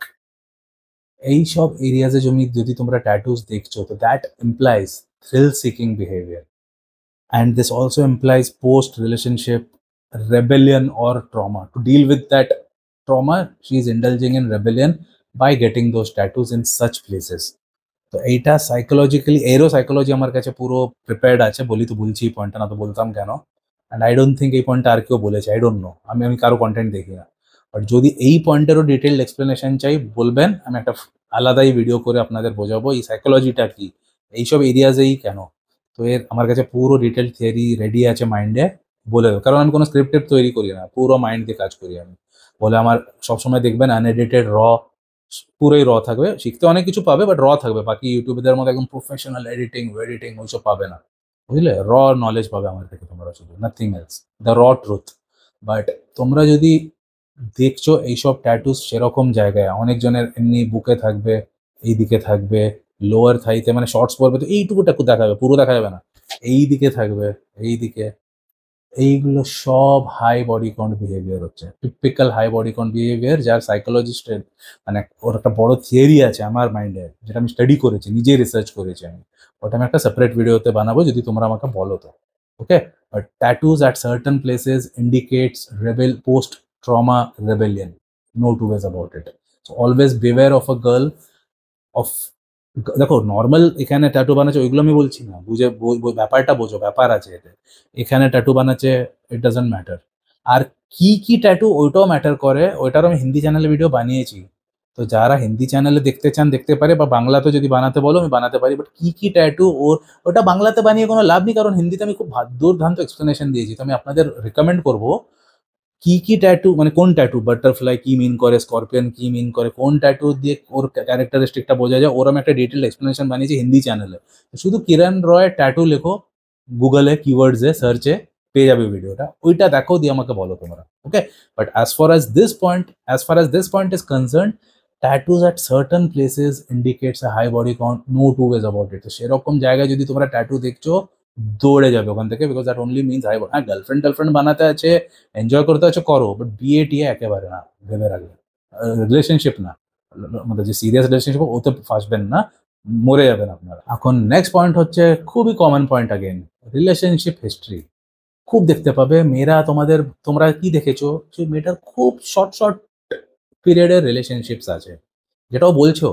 এইসব এরিয়াজে যদি তোমরা ট্যাটুস দেখছো, তো that implies thrill seeking behaviour, and this also implies post relationship rebellion or trauma. To deal with that trauma, she is indulging in rebellion by getting those tattoos in such places. তো এইটা psychologically, এরও psychology আমার কাছে পুরো prepared আছে, বলি তো বলছি এই পয়েন্টটা, না তো বলতাম কেন। অ্যান্ড আই ডোন্ট থিঙ্ক এই পয়েন্টটা আর কেউ বলেছে, আই ডোন্ট নো, আমি কারো কন্টেন্ট দেখি না। বাট যদি এই পয়েন্টেরও ডিটেলড এক্সপ্লেনেশন চাই বলবেন, আমি একটা আলাদাই ভিডিও করে আপনাদের বোঝাবো এই সাইকোলজিটা কি, এইসব এরিয়াজেই কেন। তো এর আমার কাছে পুরো ডিটেল থিওরি রেডি আছে মাইন্ডে, বলে দেবো। কারণ আমি কোনো স্ক্রিপ্টেড তৈরি করি না, পুরো মাইন্ড দিয়ে কাজ করি আমি। বলে আমার সবসময় দেখবেন আনএডিটেড পুরোই থাকবে, শিখতে অনেক কিছু পাবে বাট থাকবে, বাকি ইউটিউবের মতো একদম প্রফেশনাল এডিটিং ওইসব পাবে না, বুঝলে? নলেজ পাবে আমার থেকে তোমরা, শুধু nothing else, the truth. But তোমরা যদি দেখছো এইসব ট্যাটুস সেরকম জায়গায়, অনেকজনের এমনি বুকে থাকবে, এই দিকে থাকবে, লোয়ার থাইতে, মানে শর্টস পরবে তো এইটুকু দেখা যাবে, পুরো দেখা যাবে না, এই দিকে থাকবে, এই দিকে, এইগুলো সব হাই বডি কাউন্ট বিহেভিয়ার হচ্ছে, typical high body count behaviour, যার সাইকোলজিস্টের মানে ওর একটা বড় থিওরি আছে আমার মাইন্ডে, যেটা আমি স্টাডি করেছি, নিজে রিসার্চ করেছি আমি। ওটা আমি একটা সেপারেট ভিডিওতে বানাবো যদি তোমরা আমাকে বলো তো, okay? But tattoos at certain places indicates post trauma rebellion, no two ways about it. So always beware of a girl of, দেখো নর্মাল এখানে ট্যাটু বানাচ্ছে ওইগুলো আমি বলছি না, ব্যাপারটা বোঝো, ব্যাপার আছে এতে। এখানে ট্যাটু বানাচ্ছে, ইট ডাজন্ট ম্যাটার। আর কি ট্যাটু ওইটাও ম্যাটার করে, ওইটারও আমি হিন্দি চ্যানেলে ভিডিও বানিয়েছি। তো যারা হিন্দি চ্যানেলে দেখতে চান দেখতে পারে, বা বাংলাতে যদি বানাতে বলো আমি বানাতে পারি। বাট কি ট্যাটু ওটা বাংলাতে বানিয়ে কোনো লাভ নেই, কারণ হিন্দিতে আমি খুব দুর্দান্ত এক্সপ্লেনেশন দিয়েছি। তো আমি আপনাদের রেকমেন্ড করবো কি ট্যাটু, মানে কোন ট্যাটু, বাটারফ্লাই কি মিন করে, স্করপিয়ন কি মিন করে, কোন ট্যাটু দিয়ে ওর ক্যারেক্টারিস্টিকটা বোঝা যায়, ওর আমি একটা ডিটেল এক্সপ্লেনেশন বানিয়েছি হিন্দি চ্যানেলে। শুধু কিরণ রয় ট্যাটু লেখো গুগলে, কিওয়ার্ডসে সার্চে পেয়ে যাবে ভিডিওটা, ওইটা দেখো, দিয়ে আমাকে বলো তোমরা, okay? But as far as this point is concerned, tattoos at certain places indicates a high body count, no two ways about it। তো সেরকম জায়গায় যদি তোমরা ট্যাটু দেখছো, দৌড়ে যাবে ওখান থেকে, because that only means high. হ্যাঁ, গার্লফ্রেন্ড বানাতে আছে, এনজয় করতে আছে, করো, বাট বিয়ে টিয়ে একেবারে না, ভেবে রাখবে। রিলেশনশিপ না, মানে যে সিরিয়াস রিলেশনশিপ ওতে ফাঁসবেন না, মরে যাবেন আপনারা। এখন নেক্সট পয়েন্ট হচ্ছে খুবই common point, again relationship history খুব দেখতে পাবে মেয়েরা। তোমরা কি দেখেছো, সেই মেয়েটার খুব শর্ট পিরিয়ডের রিলেশনশিপস আছে, যেটাও বলছো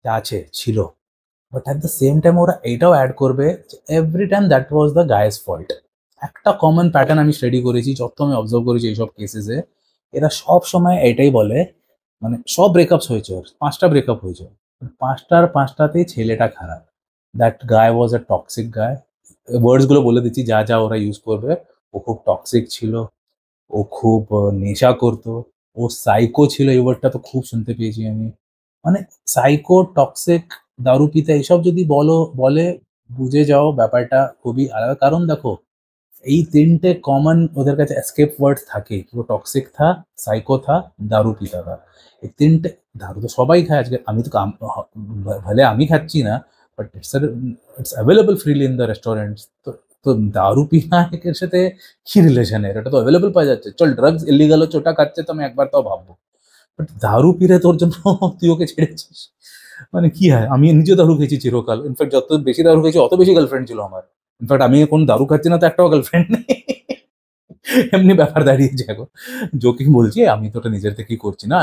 যে আছে, ছিল। But at the same time ওরা এইটাও অ্যাড করবে যে every time that was the guys fault. একটা কমন প্যাটার্ন আমি স্টাডি করেছি, যত আমি অবজার্ভ করেছি এইসব কেসেসে, এরা সব সময় এটাই বলে, মানে সব ব্রেকআপস হয়েছে, ওর 5টা ব্রেকআপ হয়েছে, 5টাতেই ছেলেটা খারাপ, দ্যাট গায় ওয়াজ এ টক্সিক গায়। ওয়ার্ডসগুলো বলে দিচ্ছি যা ওরা ইউজ করবে। ও খুব টক্সিক ছিল, ও খুব নেশা করতো, ও সাইকো ছিল, এই ওয়ার্ডটা তো খুব শুনতে পেয়েছি আমি। মানে সাইকো, টক্সিক, দারু পিতা, এইসব যদি বলে, বুঝে যাও ব্যাপারটা খুবই আলাদা। কারণ দেখো, এই 3টে কমন ওদের কাছে এসকেপ ওয়ার্ড থাকে, কেউ টক্সিক থা, সাইকো থা, দারু পিতা থা। এই 3টে, দারু তো সবাই খায় আজকে, আমি তো ভলে আমি খাচ্ছি না, but it's available freely in the restaurants. তো তো দারু পিনা এর সাথে কি রিলেশনের? এটা তো অ্যাভেলেবল পাওয়া যাচ্ছে। চল ড্রাগস ইলিগাল হচ্ছে, ওটা খাচ্ছে তো আমি একবার তাও ভাববো, বাট দারু পিরে তোর জন্য তুই ওকে ছেড়েছিস, মানে কি হয়? আমি নিজে দারু খেয়েছি চিরকাল, ইনফ্যাক্ট যত বেশি দারু খেয়েছি অত বেশি গার্লফ্রেন্ড ছিল আমার। ইনফ্যাক্ট আমি এখন দারু খাচ্ছি না তো একটাও গার্লফ্রেন্ড নেই। এমনি ব্যাপার দাঁড়িয়েছে এখন। জোকিং বলছি, আমি তো ওটা নিজের থেকেই করছি না।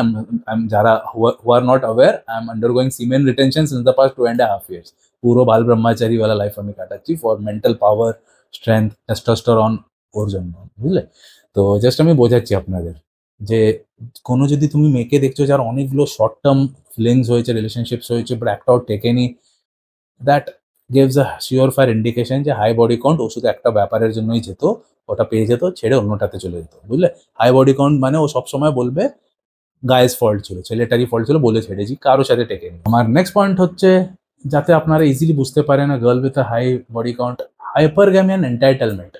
যারা who are not aware, I am undergoing semen retention since the past 2.5 years. পুরো বাল ব্রহ্মচারী ওয়ালা লাইফ আমি কাটাচ্ছি for mental power, strength, testosterone ওর জন্য, বুঝলে? তো জাস্ট আমি বোঝাচ্ছি আপনাদের যে কোনো যদি তুমি মেয়েকে দেখছো যার অনেকগুলো শর্ট টার্ম ফিলিংস হয়েছে, রিলেশনশিপস হয়েছে, বাট একটাও টেকেনি, that gives a sure fire indication যে হাই বডি কাউন্ট ও শুধু একটা ব্যাপারের জন্যই যেত, ওটা পেয়ে যেত, ছেড়ে অন্যটাতে চলে যেত, বুঝলে? হাই বডি কাউন্ট মানে ও সবসময় বলবে গায়েস ফল্ট ছিল, ছেলেটারই ফল্ট ছিল, বলে ছেড়েছি, কারোর সাথে টেকেনি। আমার নেক্সট পয়েন্ট হচ্ছে, যাতে আপনারা ইজিলি বুঝতে পারেন না girl with a high body count, hypergamy and entitlement.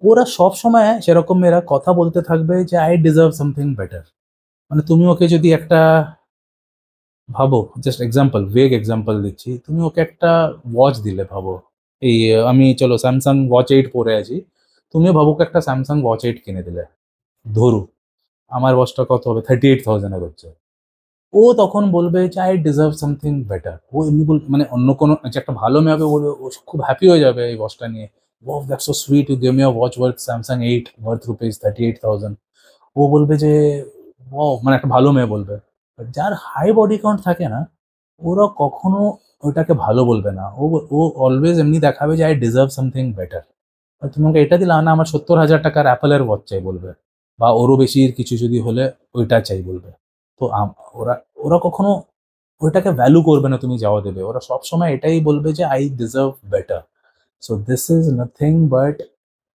ওরা সব সময় সেরকম মেয়েরা কথা বলতে থাকবে যে আই ডিজার্ভ সামথিং বেটার। মানে তুমি ওকে যদি একটা, ভাবো, জাস্ট এক্সাম্পল, ভেগ এক্সাম্পল দিচ্ছি, তুমি ওকে একটা ওয়াচ দিলে, ভাবো এই আমি চলো স্যামসাং ওয়াচ 8 পরে আছি, তুমিও ভাবো ওকে একটা স্যামসাং ওয়াচ 8 কিনে দিলে, ধরু আমার ওয়াচটা কত হবে, 38,000 হচ্ছে। ও তখন বলবে যে আই ডিজার্ভ সামথিং বেটার। ও এমনি মানে অন্য কোনো যে একটা ভালো মেয়ে হবে, বলবে, ও খুব হ্যাপি হয়ে যাবে এই ওয়াচটা নিয়ে, ও that's so sweet, you give me a watch worth Samsung 8 worth rupees 38,000। ও বলবে যে ও, মানে একটা ভালো মেয়ে বলবে। But যার হাই বডি কাউন্ট থাকে না, ওরা কখনো ওটাকে ভালো বলবে না। ও অলওয়েজ এমনি দেখাবে যে আই ডিজার্ভ সামথিং বেটার। তুমি আমাকে এটা দিলা না, আমার 70,000 টাকার অ্যাপেলের ওয়াচ চাই বলবে, বা ওরও বেশি কিছু যদি হলে ওইটা চাই বলবে। তো ওরা ওরা কখনো ওইটাকে ভ্যালু করবে না তুমি যাওয়া দেবে, ওরা সবসময় এটাই বলবে যে I deserve better. So this is nothing but,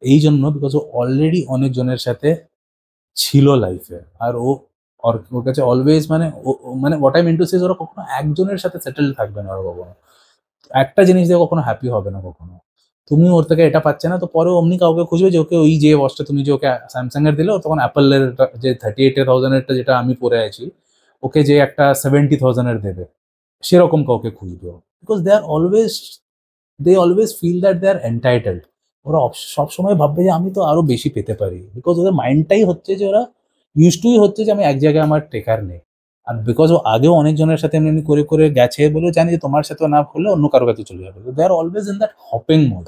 এই জন্য বিকজ ও অলরেডি অনেকজনের সাথে ছিল লাইফে, আর ওর কাছে অলওয়েজ মানে মানে what I mean to say, ওরা কখনো একজনের সাথে সেটেল থাকবে না, ওরা কখনো একটা জিনিস দিয়ে কখনো হ্যাপি হবে না কখনো। তুমি ওর থেকে এটা পাচ্ছে না, তো পরে অমনি কাউকে খুঁজবে যে ওকে ওই যে ওয়াচটা তুমি যে ওকে স্যামসাং এর দিলে, ও তখন অ্যাপেলের যে 38,000-এরটা যেটা আমি পরে আছি, ওকে যে একটা 70,000-এর দেবে, সেরকম কাউকে খুঁজবে। Because they always feel that they are entitled. ওরা সবসময় ভাববে যে আমি তো আরো বেশি পেতে পারি, বিকজ ওদের মাইন্ডটাই হচ্ছে যে ওরা ইউজটুই হচ্ছে যে আমি এক জায়গায় আমার টেকার নেই। আর বিকজ ও আগেও অনেকজনের সাথে এমনি করে করে গেছে বলে জানি যে তোমার সাথে না হলে অন্য কারো কাছে চলে যাবে। They are always in that hopping mode,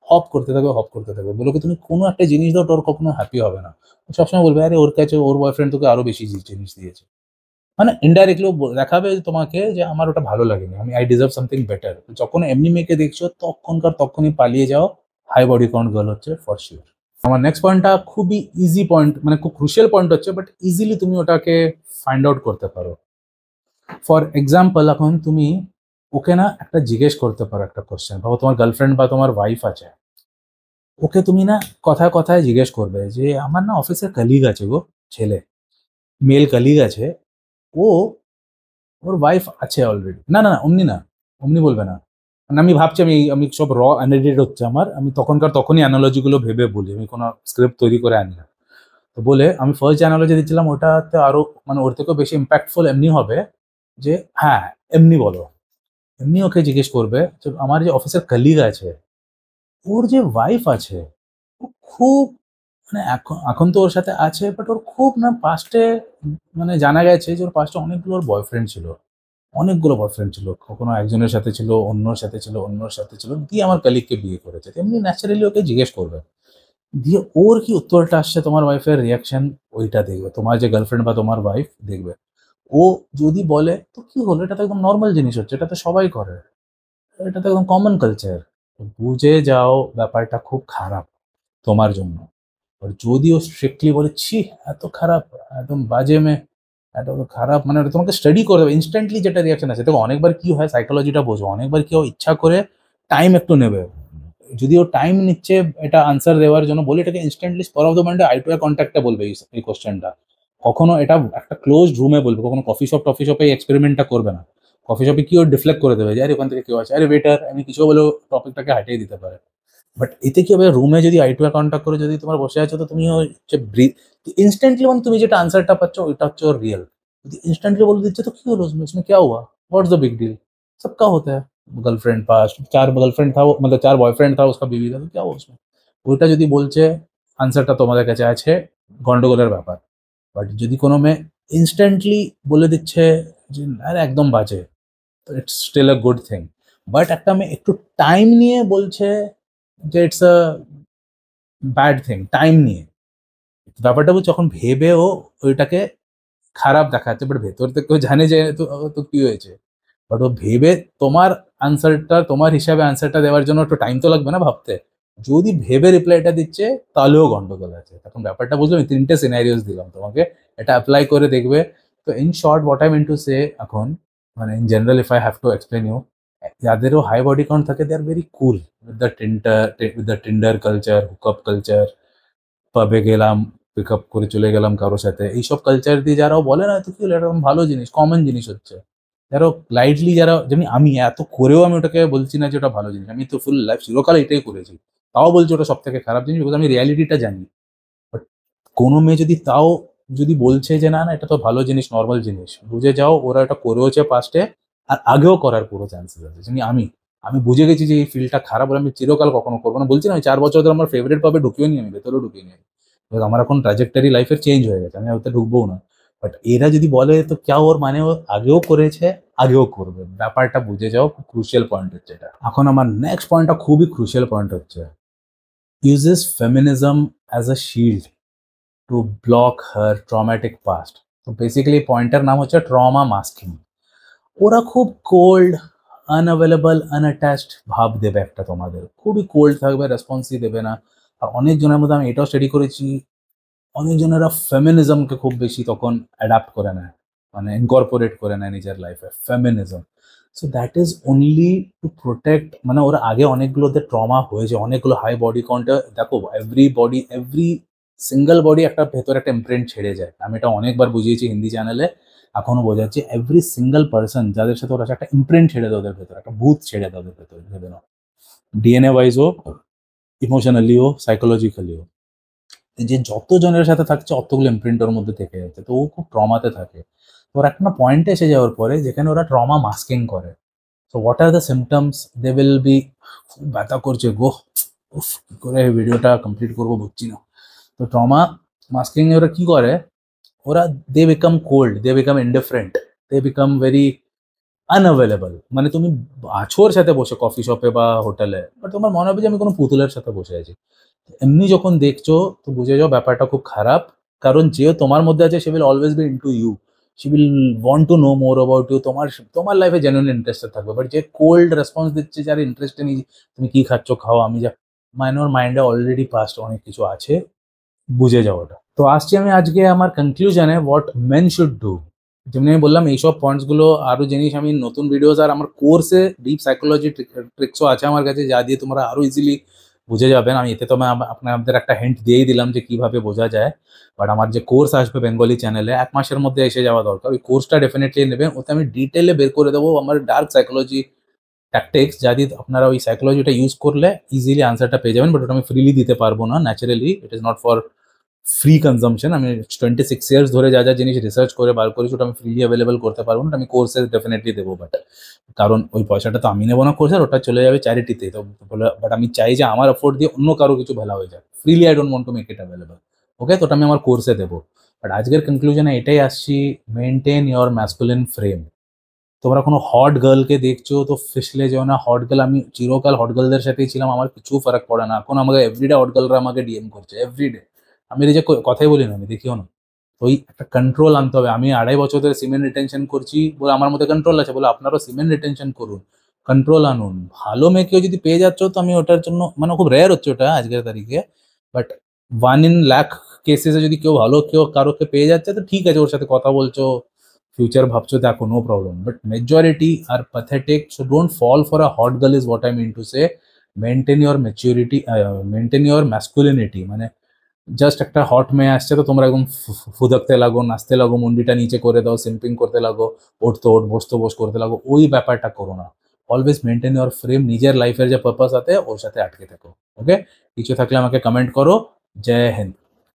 hop করতে থাকবে, হপ করতে থাকবে। বলে কি তুমি কোনো একটা জিনিস দাও, ওর কখনো হ্যাপি হবে না। ও সবসময় বলবে আরে ওর কাছে ওর বয়ফ্রেন্ড তোকে আরো বেশি জিনিস দিয়েছে, মানে ইনডাইরেক্টলি দেখাবে তোমাকে যে আমার ওটা ভালো লাগেনি, আমি আই ডিজার্ভ সামথিং বেটার। যখন এমনি মেয়েকে দেখছো তখনই পালিয়ে যাও, হাই বডি কাউন্ট গার্ল হচ্ছে ফর শিওর। আমার নেক্সট পয়েন্টটা খুবই ইজি পয়েন্ট, মানে খুব ক্রুশিয়াল পয়েন্ট হচ্ছে, বাট ইজিলি তুমি ওটাকে ফাইন্ড আউট করতে পারো। ফর এক্সাম্পল, এখন তুমি ওকে না একটা জিজ্ঞেস করতে পারো একটা কোশ্চেন, ভাবো তোমার গার্লফ্রেন্ড বা তোমার ওয়াইফ আছে, ওকে তুমি না কথায় কথায় জিজ্ঞেস করবে যে আমার না অফিসের কলিগ আছে গো, ছেলে, মেল কলিগ আছে, ও ওর ওয়াইফ আছে অলরেডি। না না না, অমনি না, অমনি বলবে না। মানে আমি ভাবছি, আমি সব আনএডিটেড হচ্ছে আমার, আমি তখনই অ্যানালজিগুলো ভেবে বলি, আমি কোনো স্ক্রিপ্ট তৈরি করে আনি না। তো বলে আমি ফার্স্ট যে অ্যানালজি দিচ্ছিলাম ওটাতে আরো মানে ওর থেকেও বেশি ইম্প্যাক্টফুল এমনি হবে যে হ্যাঁ, এমনি বলো, এমনি ওকে জিজ্ঞেস করবে যে আমার যে অফিসের কলিগ আছে, ওর যে ওয়াইফ আছে, ও খুব, মানে এখন এখন তো ওর সাথে আছে, বাট ওর খুব না পাস্টে, মানে জানা গেছে যে ওর পাস্টে অনেকগুলো ওর বয়ফ্রেন্ড ছিল, অনেকগুলো বয়ফ্রেন্ড ছিল, কখনো একজনের সাথে ছিল, অন্যর সাথে ছিল, অন্যর সাথে ছিল, দিয়ে আমার কলিগকে বিয়ে করেছে। এমনি ন্যাচারালি ওকে জিজ্ঞেস করবে, দিয়ে ওর কি উত্তরটা আসছে, তোমার ওয়াইফের রিয়াকশন, ওইটা দেখবে তোমার যে গার্লফ্রেন্ড বা তোমার ওয়াইফ দেখবে। ও যদি বলে তো কি হলো, এটা তো একদম নর্মাল জিনিস হচ্ছে, এটা তো সবাই করে, এটা তো একদম কমন কালচার, বুঝে যাও ব্যাপারটা খুব খারাপ তোমার জন্য। আর যদিও স্ট্রিক্টলি বলে ছি এত খারাপ, একদম বাজে মেয়ে, এত খারাপ, মানে ওটা তোমাকে স্টাডি করে দেবে ইনস্ট্যান্টলি, যেটা রিয়াকশন আছে দেখো। অনেকবার কি হয়, সাইকোলজিটা বোঝো, অনেকবার কি হয়, ইচ্ছা করে টাইম একটু নেবে, যদি ও টাইম নিচ্ছে এটা আনসার দেওয়ার জন্য, বলে এটাকে ইনস্ট্যান্টলি স্পর অফ দ্য মাইন্ডে আই টু আই কন্ট্যাক্টে বলবে এই কোশ্চেনটা। কখনো এটা একটা ক্লোজড রুমে বলবে, কখনো টফি শপে এই এক্সপেরিমেন্টটা করবে না। কফি শপে কি ও ডিফ্লেক্ট করে দেবে যে আরে ওখান থেকে কেউ আছে, আরে ওয়েটার, আমি কিছু বলেও টপিকটাকে হাটিয়ে দিতে পারে। বাট এতে কি হবে, রুমে যদি আই টু আই কন্ট্যাক্ট করে যদি তোমার বসে আছো, তো তুমি ওই যে ইনস্ট্যান্টলি মানে তুমি যেটা আনসারটা পাচ্ছ ওইটা হচ্ছে ওর রিয়েল। যদি ইনস্ট্যান্টলি বলে দিচ্ছে তো কি হলো, उसमें क्या हुआ, व्हाट्स द बिग डील, सबका होता है। गर्लफ्रेंड पास 4 गर्लफ्रेंड था वो, मतलब 4 बॉयफ्रेंड था उसका, बीवी था, तो क्या हुआ उसमें। ওইটা যদি বলছে আনসারটা তোমাদের কাছে আছে, গন্ডগোলের ব্যাপার। বাট যদি কোনো মেয়ে ইনস্ট্যান্টলি বলে দিচ্ছে যে আরে একদম বাজে, তো it's still a good thing. But একটা মেয়ে একটু টাইম নিয়ে বলছে যে it's a bad thing, time নিয়ে, ব্যাপারটা বুঝছো, যখন ভেবেও ওইটাকে খারাপ দেখাচ্ছে, বাট ভেতর থেকেও জানে যে তো তো কি হয়েছে, বাট ও ভেবে তোমার আনসারটা, তোমার হিসাবে আনসারটা দেওয়ার জন্য একটু টাইম তো লাগবে না ভাবতে। যদি ভেবে রিপ্লাইটা দিচ্ছে তাহলেও গন্ডগোল আছে। এখন ব্যাপারটা বুঝলো, আমি 3টে সিনারিওস দিলাম তোমাকে, এটা অ্যাপ্লাই করে দেখবে। তো in short what I mean to say, এখন মানে in general if I have to explain you, যাদেরও হাই বডি কাউন্ট থাকে they are very cool with the Tinder culture, hookup culture, পাবে গেলাম, পিক আপ করে চলে গেলাম কারোর সাথে, এইসব কালচার দিয়ে যারাও বলে না তো কি হলো, এরকম ভালো জিনিস, কমন জিনিস হচ্ছে। যারা লাইটলি, যারা যেমনি আমি এত করেও আমি ওটাকে বলছি না যে ওটা ভালো জিনিস, আমি তো ফুল লাইফ চিরকাল এটাই করেছি, তাও বলছি ওটা সব থেকে খারাপ জিনিস, বিকজ আমি রিয়ালিটিটা জানি। বাট কোনো মেয়ে যদি তাও যদি বলছে যে না না এটা তো ভালো জিনিস, নর্মাল জিনিস, বুঝে যাও ওরা এটা করেওছে পাস্টে, আর আগেও করার পুরো চান্সেস আছে। যেমনি আমি আমি বুঝে গেছি যে এই ফিল্ডটা খারাপ, বলে আমি চিরকাল কখনো করবো না। বলছি না, আমি 4 বছর ধরে আমার ফেভারিট পাবে ঢুকিও নি, আমি ভেতরেও ঢুকিয়ে নি। Because আমার এখন ট্রাজেক্টরি লাইফের চেঞ্জ হয়ে গেছে, আমি ওতে ঢুকবোও না। বাট এরা যদি বলে তো ক্যা, ওর মানে ও আগেও করেছে, আগেও করবে, ব্যাপারটা বুঝে যাও। খুব ক্রুশিয়াল পয়েন্ট হচ্ছে এটা। এখন আমার নেক্সট পয়েন্টটা খুবই ক্রুশিয়াল পয়েন্ট হচ্ছে, uses feminism as a shield to block her traumatic past. তো বেসিক্যালি পয়েন্টের নাম হচ্ছে ট্রমা মাস্কিং। ওরা খুব কোল্ড, আনঅ্যাভেলেবল, আনঅ্যাটাচড ভাব দেবে একটা, তোমাদের খুবই কোল্ড থাকবে, রেসপন্সই দেবে না। আর অনেকজনের মধ্যে আমি এটাও স্টাডি করেছি, অনেকজনেরা ফেমিনিজমকে খুব বেশি তখন অ্যাডাপ্ট করে নেয়, মানে ইনকর্পোরেট করে নেয় নিজের লাইফে feminism. So that is only to protect, মানে ওরা আগে অনেকগুলোতে ট্রমা হয়েছে, অনেকগুলো হাই বডি কাউন্টে, দেখো every body, every single body একটা ভেতরে একটা ইমপ্রিন্ট ছেড়ে যায়। আমি এটা অনেকবার বুঝিয়েছি হিন্দি চ্যানেলে, এখনো বোঝাচ্ছি, এভরি সিঙ্গেল পার্সন যাদের সাথে ওরা একটা ইমপ্রিন্ট ছেড়ে দেয় ওদের ভেতরে, একটা ভূত ছেড়ে দেয় ওদের ভেতরে, ভেবে নাও, ডিএনএ ওয়াইজ হোক, ইমোশনালি হোক, সাইকোলজিক্যালি হোক, যে যত জনের সাথে থাকছে অতগুলো ইমপ্রিন্ট ওর মধ্যে থেকে যাচ্ছে, তো ও খুব ট্রমাতে থাকে। তো ওর একটা পয়েন্টে এসে যাওয়ার পরে যেখানে ওরা ট্রমা মাস্কিং করে। So what are the symptoms, they will be, খুব ব্যথা করছে গো, উফ কি করে ভিডিওটা কমপ্লিট করবো বুঝছি না। তো ট্রমা মাস্কিং এ ওরা কি করে, ওরা they become cold, they become indifferent, they become very unavailable. মানে তুমি আছো ওর সাথে বসে কফি শপে বা হোটেলে, বাট তোমার মনে হবে যে আমি কোনো পুতুলের সাথে বসে আছি। এমনি যখন দেখছো তো বুঝে যাও ব্যাপারটা খুব খারাপ। কারণ যে তোমার মধ্যে আছে সে will always be into you, she will want to know more about you, তোমার তোমার লাইফে জেনুইন ইন্টারেস্টেড থাকবে। বাট যে কোল্ড রেসপন্স দিচ্ছে, যার ইন্টারেস্টে নেই, তুমি কি খাচ্ছ খাও, আমি যা, মানে ওর মাইন্ডে অলরেডি পাস্ট অনেক কিছু আছে, বুঝে যাও ওটা। তো আসছি আমি আজকে আমার কনক্লুশনে, হোয়াট মেন শুড ডু। যেমনি আমি বললাম এইসব পয়েন্টসগুলো, আরও জিনিস আমি নতুন ভিডিওস আর আমার কোর্সে ডিপ সাইকোলজি ট্রিক্সও আছে আমার কাছে, যা দিয়ে তোমরা আরও ইজিলি বুঝে যাবেন। আমি এতে তো আমি আপনাদের একটা হিন্ট দিয়েই দিলাম যে কিভাবে বোঝা যায়। বাট আমার যে কোর্স আসবে বেঙ্গলি চ্যানেলে 1 মাসের মধ্যে এসে যাওয়া দরকার, ওই কোর্সটা ডেফিনেটলি নেবেন। ওতে আমি ডিটেলে বের করে দেবো আমার ডার্ক সাইকোলজি ট্যাকটিক্স, যা দিয়ে আপনারা ওই সাইকোলজিটা ইউজ করলে ইজিলি আনসারটা পেয়ে যাবেন। বাট ওটা আমি ফ্রিলি দিতে পারবো না, naturally it is not for free consumption. আমি 26 ইয়ার্স ধরে যা যা জিনিস রিসার্চ করে বার করেছি ওটা আমি ফ্রিলি অ্যাভেলেবল করতে পারবো না, আমি কোর্সে ডেফিনেটলি দেবো। বাট কারণ ওই পয়সাটা তো আমি নেবো না কোর্সের, ওটা চলে যাবে চ্যারিটিতে। তো বাট আমি চাই যে আমার এফোর্ট দিয়ে অন্য কারো কিছু ভালো হয়ে যায়, freely I don't want to make it available. Okay, তো ওটা আমি আমার কোর্সে দেবো। বাট আজকের কনক্লুশনে এটাই আসছি, মেনটেন ইয়োর ম্যাসকুলিন ফ্রেম। তোমরা কোনো হট গার্লকে দেখছো তো ফিসলে যেও না, হট গার্ল, আমি চিরকাল হট গার্লদের সাথেই ছিলাম, আমার কিছু ফারাক পড়ে না। এখন আমাকে এভরিডে হট গার্লরা আমাকে ডিএম করছে এভরিডে, আমি নিজে কথাই বলি না, আমি দেখিও না। তো ওই একটা কন্ট্রোল আনতে হবে। আমি 2.5 বছর ধরে সিমেন্ট রিটেনশন করছি বলে আমার মধ্যে কন্ট্রোল আছে, বলে আপনারও সিমেন্ট রিটেনশন করুন, কন্ট্রোল আনুন। ভালো মেয়েকেও যদি পেয়ে যাচ্ছ তো আমি ওটার জন্য, মানে খুব রেয়ার হচ্ছে ওটা আজকের তারিখে, বাট 1 in 1,00,000 কেসেসে যদি কেউ ভালো কেউ কারোকে পেয়ে যাচ্ছে তো ঠিক আছে, ওর সাথে কথা বলছো, future ভাবছো, দেখো no problem. But majority are pathetic, so don't fall for a hot girl is what I mean to say. Maintain your maturity, maintain your masculinity. মানে জাস্ট একটা হট মেয়ে আসছে তো তোমরা একদম ফুদকতে লাগো, নাচতে লাগো, মুন্ডিটা নিচে করে দাও, সিম্পিং করতে লাগো, ওঠতো ওঠ, বসতো বস করতে লাগো, ওই ব্যাপারটা করো না। অলওয়েজ মেনটেন ইউর ফ্রেম, নিজের লাইফের যে পারপাস আছে ওর সাথে আটকে থাকো। ওকে, কিছু থাকলে আমাকে কমেন্ট করো। জয় হিন্দ।